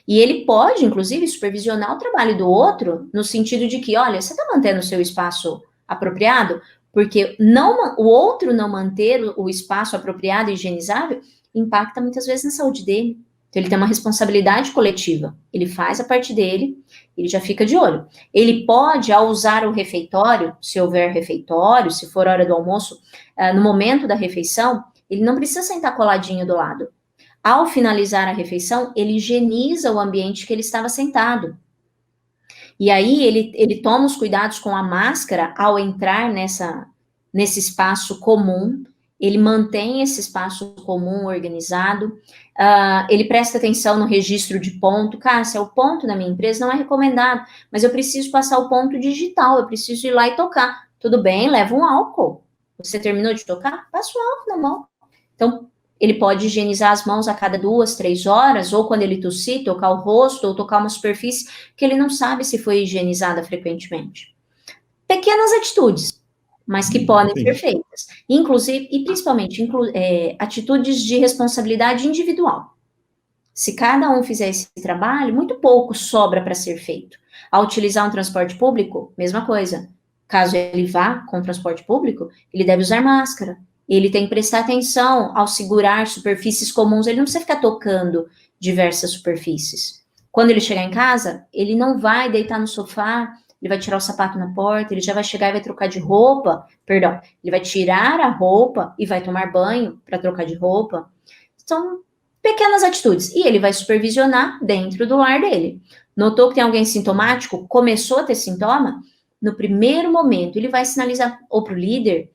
E ele pode, inclusive, supervisionar o trabalho do outro, no sentido de que, olha, você está mantendo o seu espaço apropriado? Porque o outro não manter o espaço apropriado e higienizável impacta muitas vezes na saúde dele. Então, ele tem uma responsabilidade coletiva. Ele faz a parte dele, ele já fica de olho. Ele pode, ao usar o refeitório, se houver refeitório, se for hora do almoço, no momento da refeição, ele não precisa sentar coladinho do lado. Ao finalizar a refeição, ele higieniza o ambiente que ele estava sentado. E aí, ele toma os cuidados com a máscara ao entrar nesse espaço comum ele mantém esse espaço comum organizado, ele presta atenção no registro de ponto. Cássia, o ponto da minha empresa não é recomendado, mas eu preciso passar o ponto digital, eu preciso ir lá e tocar. Tudo bem, leva um álcool. Você terminou de tocar? Passa o álcool na mão. Então, ele pode higienizar as mãos a cada 2, 3 horas, ou quando ele tossir, tocar o rosto, ou tocar uma superfície que ele não sabe se foi higienizada frequentemente. Pequenas atitudes, mas que podem ser feitas. Inclusive, e principalmente, atitudes de responsabilidade individual. Se cada um fizer esse trabalho, muito pouco sobra para ser feito. Ao utilizar um transporte público, mesma coisa. Caso ele vá com o transporte público, ele deve usar máscara. Ele tem que prestar atenção ao segurar superfícies comuns. Ele não precisa ficar tocando diversas superfícies. Quando ele chegar em casa, ele não vai deitar no sofá, ele vai tirar o sapato na porta, ele já vai chegar e vai trocar de roupa, perdão, ele vai tirar a roupa e vai tomar banho para trocar de roupa. São pequenas atitudes. E ele vai supervisionar dentro do lar dele. Notou que tem alguém sintomático? Começou a ter sintoma? No primeiro momento, ele vai sinalizar ou para o líder,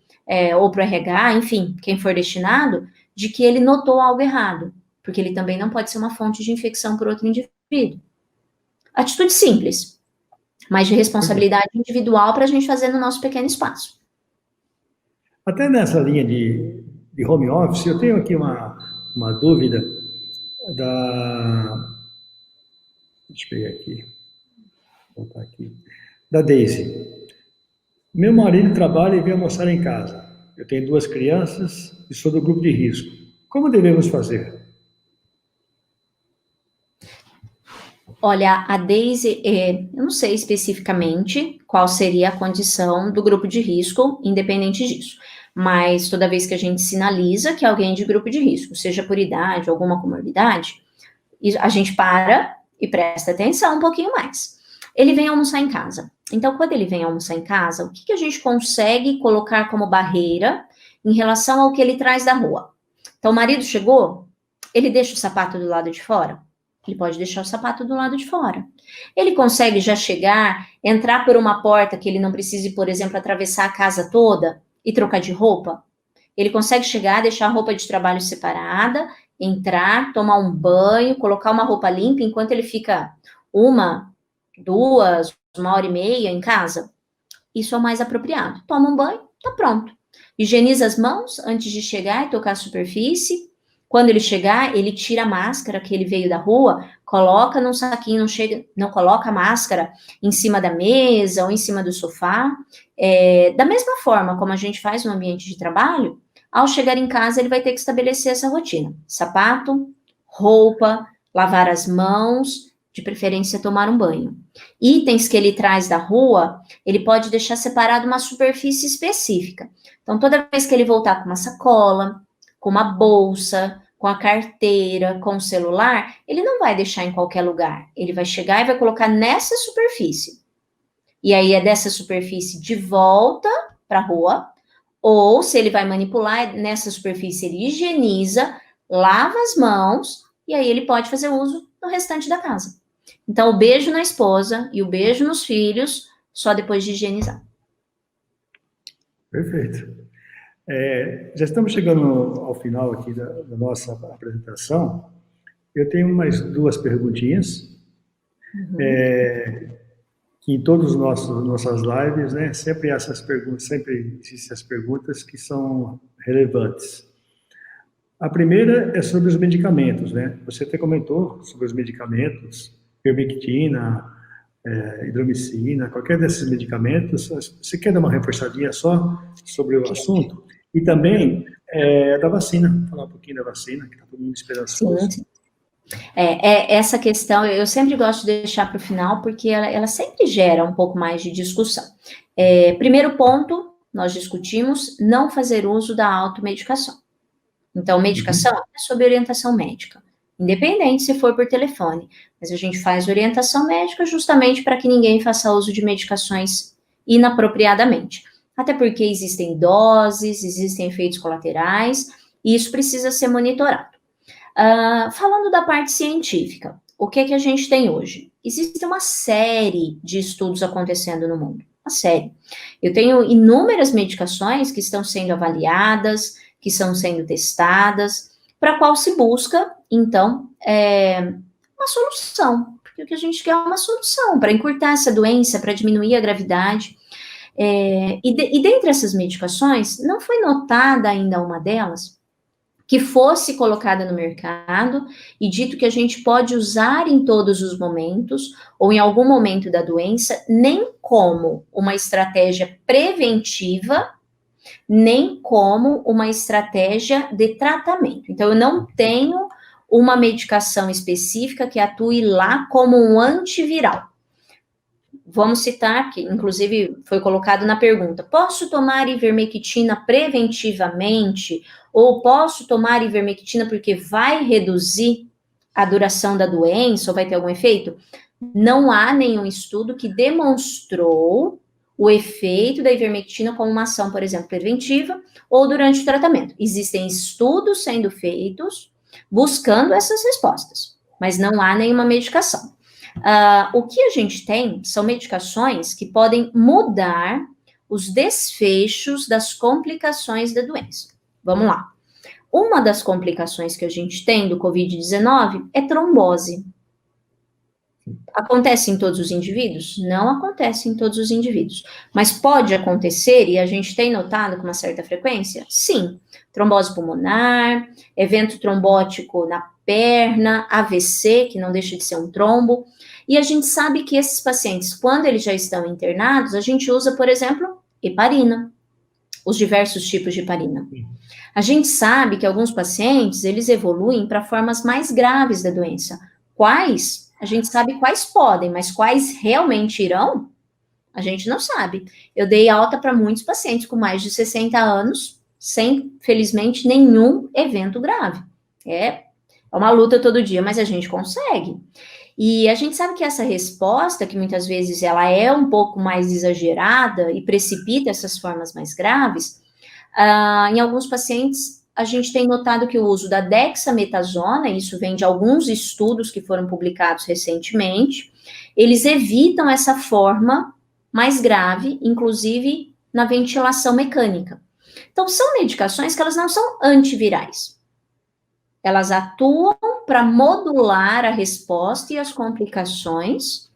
ou para o RH, enfim, quem for destinado, de que ele notou algo errado, porque ele também não pode ser uma fonte de infecção por outro indivíduo. Atitude simples, mas de responsabilidade individual para a gente fazer no nosso pequeno espaço. Até nessa linha de home office, eu tenho aqui uma dúvida deixa eu pegar aqui, vou botar aqui, da Daisy. Meu marido trabalha e vem almoçar em casa. Eu tenho 2 crianças e sou do grupo de risco. Como devemos fazer? Olha, a Daisy, eu não sei especificamente qual seria a condição do grupo de risco, independente disso. Mas toda vez que a gente sinaliza que alguém é de grupo de risco, seja por idade, alguma comorbidade, a gente para e presta atenção um pouquinho mais. Ele vem almoçar em casa. Então, quando ele vem almoçar em casa, o que a gente consegue colocar como barreira em relação ao que ele traz da rua? Então, o marido chegou, ele deixa o sapato do lado de fora? Ele pode deixar o sapato do lado de fora. Ele consegue já chegar, entrar por uma porta que ele não precise, por exemplo, atravessar a casa toda e trocar de roupa? Ele consegue chegar, deixar a roupa de trabalho separada, entrar, tomar um banho, colocar uma roupa limpa enquanto ele fica 1, 2, 1h30 em casa? Isso é o mais apropriado. Toma um banho, tá pronto. Higieniza as mãos antes de chegar e tocar a superfície. Quando ele chegar, ele tira a máscara que ele veio da rua, coloca num saquinho, não coloca a máscara em cima da mesa ou em cima do sofá. Da mesma forma como a gente faz no ambiente de trabalho, ao chegar em casa, ele vai ter que estabelecer essa rotina. Sapato, roupa, lavar as mãos, de preferência tomar um banho. Itens que ele traz da rua, ele pode deixar separado uma superfície específica. Então, toda vez que ele voltar com uma sacola, com uma bolsa, com a carteira, com o celular, ele não vai deixar em qualquer lugar. Ele vai chegar e vai colocar nessa superfície. E aí é dessa superfície de volta para a rua, ou se ele vai manipular nessa superfície, ele higieniza, lava as mãos, e aí ele pode fazer uso no restante da casa. Então, o beijo na esposa e o beijo nos filhos, só depois de higienizar. Perfeito. Já estamos chegando ao final aqui da nossa apresentação. Eu tenho mais 2 perguntinhas. Que em todas as nossas lives, né, sempre existem as perguntas que são relevantes. A primeira é sobre os medicamentos, né? Você até comentou sobre os medicamentos, ivermectina, hidromicina, qualquer desses medicamentos. Você quer dar uma reforçadinha só sobre o assunto? E também da vacina, falar um pouquinho da vacina, que está todo mundo esperançoso. Sim. Essa questão eu sempre gosto de deixar para o final, porque ela sempre gera um pouco mais de discussão. Primeiro ponto, nós discutimos não fazer uso da automedicação. Então, medicação é sob orientação médica, independente se for por telefone, mas a gente faz orientação médica justamente para que ninguém faça uso de medicações inapropriadamente. Até porque existem doses, existem efeitos colaterais, e isso precisa ser monitorado. Falando da parte científica, o que a gente tem hoje? Existe uma série de estudos acontecendo no mundo, uma série. Eu tenho inúmeras medicações que estão sendo avaliadas, que estão sendo testadas, para a qual se busca, então, uma solução, porque o que a gente quer é uma solução para encurtar essa doença, para diminuir a gravidade. E dentre essas medicações, não foi notada ainda uma delas que fosse colocada no mercado e dito que a gente pode usar em todos os momentos ou em algum momento da doença, nem como uma estratégia preventiva, nem como uma estratégia de tratamento. Então, eu não tenho uma medicação específica que atue lá como um antiviral. Vamos citar, que inclusive foi colocado na pergunta, posso tomar ivermectina preventivamente ou posso tomar ivermectina porque vai reduzir a duração da doença ou vai ter algum efeito? Não há nenhum estudo que demonstrou o efeito da ivermectina como uma ação, por exemplo, preventiva ou durante o tratamento. Existem estudos sendo feitos buscando essas respostas, mas não há nenhuma medicação. O que a gente tem são medicações que podem mudar os desfechos das complicações da doença. Vamos lá. Uma das complicações que a gente tem do Covid-19 é trombose. Acontece em todos os indivíduos? Não acontece em todos os indivíduos. Mas pode acontecer, e a gente tem notado com uma certa frequência? Sim. Trombose pulmonar, evento trombótico na perna, AVC, que não deixa de ser um trombo. E a gente sabe que esses pacientes, quando eles já estão internados, a gente usa, por exemplo, heparina, os diversos tipos de heparina. A gente sabe que alguns pacientes, eles evoluem para formas mais graves da doença. Quais? A gente sabe quais podem, mas quais realmente irão? A gente não sabe. Eu dei alta para muitos pacientes com mais de 60 anos, sem, felizmente, nenhum evento grave. É uma luta todo dia, mas a gente consegue. E a gente sabe que essa resposta, que muitas vezes ela é um pouco mais exagerada e precipita essas formas mais graves, em alguns pacientes a gente tem notado que o uso da dexametasona, isso vem de alguns estudos que foram publicados recentemente, eles evitam essa forma mais grave, inclusive na ventilação mecânica. Então, são medicações que elas não são antivirais. Elas atuam para modular a resposta e as complicações,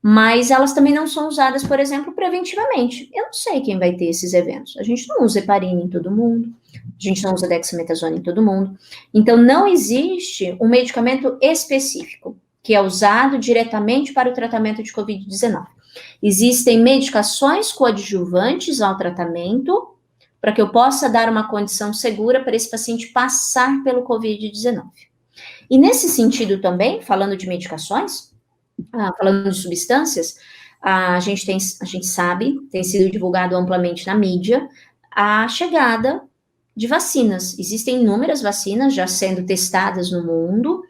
mas elas também não são usadas, por exemplo, preventivamente. Eu não sei quem vai ter esses eventos. A gente não usa heparina em todo mundo, a gente não usa dexametasona em todo mundo. Então, não existe um medicamento específico que é usado diretamente para o tratamento de Covid-19. Existem medicações coadjuvantes ao tratamento para que eu possa dar uma condição segura para esse paciente passar pelo Covid-19. E nesse sentido também, falando de medicações, falando de substâncias, a gente sabe, tem sido divulgado amplamente na mídia, a chegada de vacinas. Existem inúmeras vacinas já sendo testadas no mundo.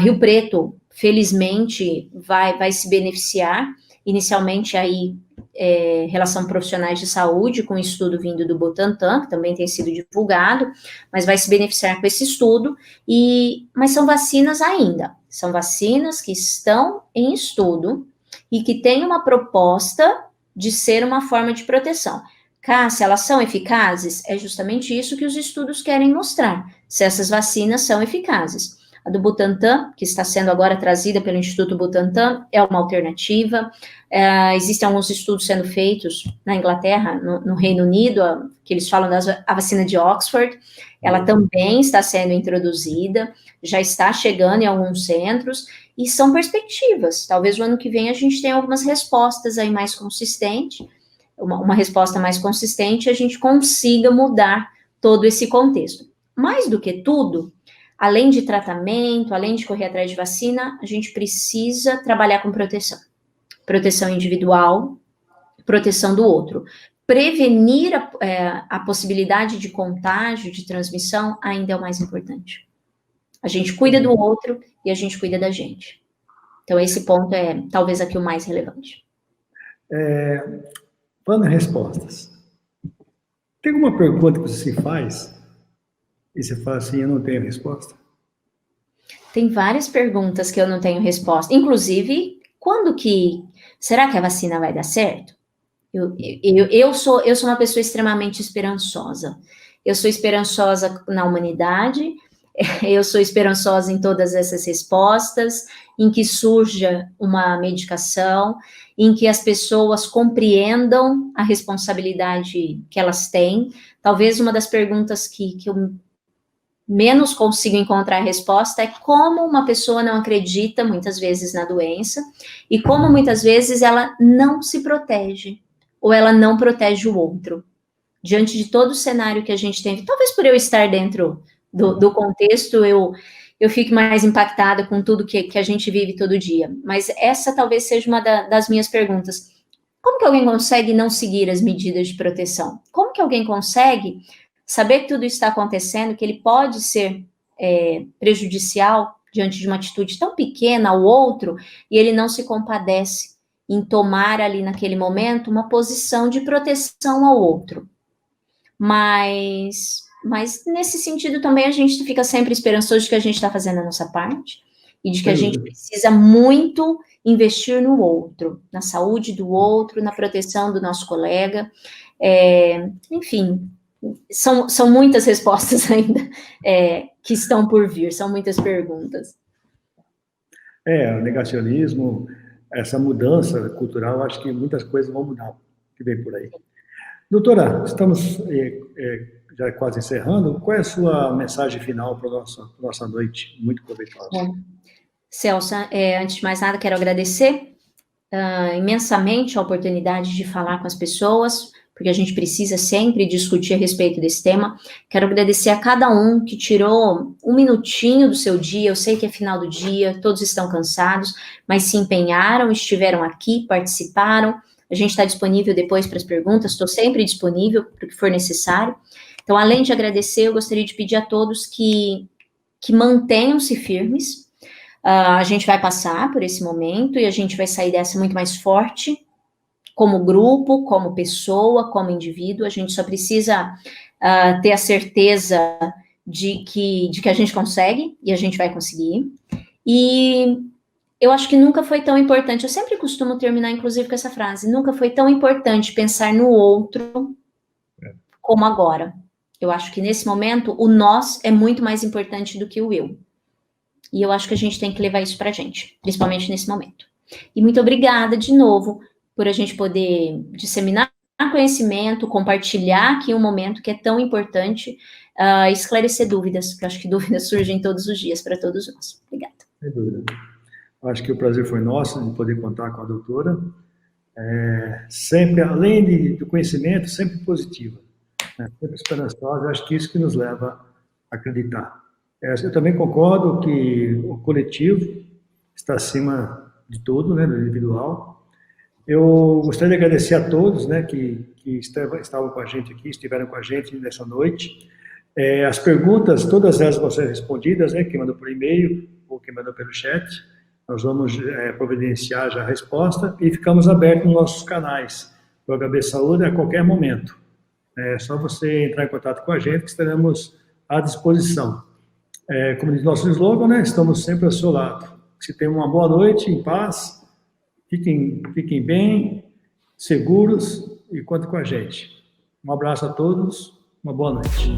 Rio Preto, felizmente, vai se beneficiar, inicialmente aí, relação profissionais de saúde, com estudo vindo do Butantan, que também tem sido divulgado, mas vai se beneficiar com esse estudo, mas são vacinas ainda, são vacinas que estão em estudo e que têm uma proposta de ser uma forma de proteção. Cássia, elas são eficazes? É justamente isso que os estudos querem mostrar, se essas vacinas são eficazes. A do Butantan, que está sendo agora trazida pelo Instituto Butantan, é uma alternativa. Existem alguns estudos sendo feitos na Inglaterra, no Reino Unido, que eles falam da vacina de Oxford. Ela também está sendo introduzida, já está chegando em alguns centros, e são perspectivas. Talvez no ano que vem a gente tenha algumas respostas aí mais consistentes, uma resposta mais consistente, a gente consiga mudar todo esse contexto. Mais do que tudo, além de tratamento, além de correr atrás de vacina, a gente precisa trabalhar com proteção. Proteção individual, proteção do outro. Prevenir a possibilidade de contágio, de transmissão, ainda é o mais importante. A gente cuida do outro e a gente cuida da gente. Então, esse ponto é talvez aqui o mais relevante. Falando em respostas, tem alguma pergunta que você se faz e você fala assim, eu não tenho resposta? Tem várias perguntas que eu não tenho resposta. Inclusive, será que a vacina vai dar certo? Eu sou uma pessoa extremamente esperançosa. eu sou esperançosa na humanidade, eu sou esperançosa em todas essas respostas, em que surja uma medicação, em que as pessoas compreendam a responsabilidade que elas têm. Talvez uma das perguntas que eu menos consigo encontrar a resposta é como uma pessoa não acredita, muitas vezes, na doença, e como, muitas vezes, ela não se protege, ou ela não protege o outro. Diante de todo o cenário que a gente tem, talvez por eu estar dentro do contexto, eu fico mais impactada com tudo que a gente vive todo dia. Mas essa talvez seja uma das minhas perguntas. Como que alguém consegue não seguir as medidas de proteção? Como que alguém consegue saber que tudo está acontecendo, que ele pode ser prejudicial diante de uma atitude tão pequena ao outro, e ele não se compadece em tomar ali naquele momento uma posição de proteção ao outro? Mas nesse sentido também a gente fica sempre esperançoso de que a gente está fazendo a nossa parte e de que a gente precisa muito investir no outro, na saúde do outro, na proteção do nosso colega. Enfim, são muitas respostas ainda que estão por vir, são muitas perguntas. O negacionismo, essa mudança cultural, acho que muitas coisas vão mudar, que vem por aí. Doutora, estamos já quase encerrando. Qual é a sua mensagem final para a nossa noite? Muito proveitosa. Bom, Celso, antes de mais nada, quero agradecer imensamente a oportunidade de falar com as pessoas, porque a gente precisa sempre discutir a respeito desse tema. Quero agradecer a cada um que tirou um minutinho do seu dia. Eu sei que é final do dia, todos estão cansados, mas se empenharam, estiveram aqui, participaram. A gente está disponível depois para as perguntas, estou sempre disponível para o que for necessário. Então, além de agradecer, eu gostaria de pedir a todos que mantenham-se firmes. A gente vai passar por esse momento e a gente vai sair dessa muito mais forte, como grupo, como pessoa, como indivíduo. A gente só precisa ter a certeza de que a gente consegue, e a gente vai conseguir. E eu acho que nunca foi tão importante, eu sempre costumo terminar, inclusive, com essa frase, nunca foi tão importante pensar no outro como agora. Eu acho que, nesse momento, o nós é muito mais importante do que o eu. E eu acho que a gente tem que levar isso pra gente, principalmente nesse momento. E muito obrigada, de novo, por a gente poder disseminar conhecimento, compartilhar aqui um momento que é tão importante, esclarecer dúvidas, porque eu acho que dúvidas surgem todos os dias para todos nós. Obrigada. Sem dúvida. Acho que o prazer foi nosso de poder contar com a doutora. Sempre, além do conhecimento, sempre positiva, né? Sempre esperançosa. Eu acho que isso que nos leva a acreditar. Eu também concordo que o coletivo está acima de tudo, né, do individual. Eu gostaria de agradecer a todos, né, que estavam com a gente aqui, estiveram com a gente nessa noite. As perguntas, todas elas vão ser respondidas, né, quem mandou por e-mail ou quem mandou pelo chat. Nós vamos providenciar já a resposta e ficamos abertos nos nossos canais do HB Saúde a qualquer momento. É só você entrar em contato com a gente que estaremos à disposição. Como diz nosso slogan, né, estamos sempre ao seu lado. Que tenham uma boa noite, em paz, fiquem bem, seguros e contem com a gente. Um abraço a todos, uma boa noite.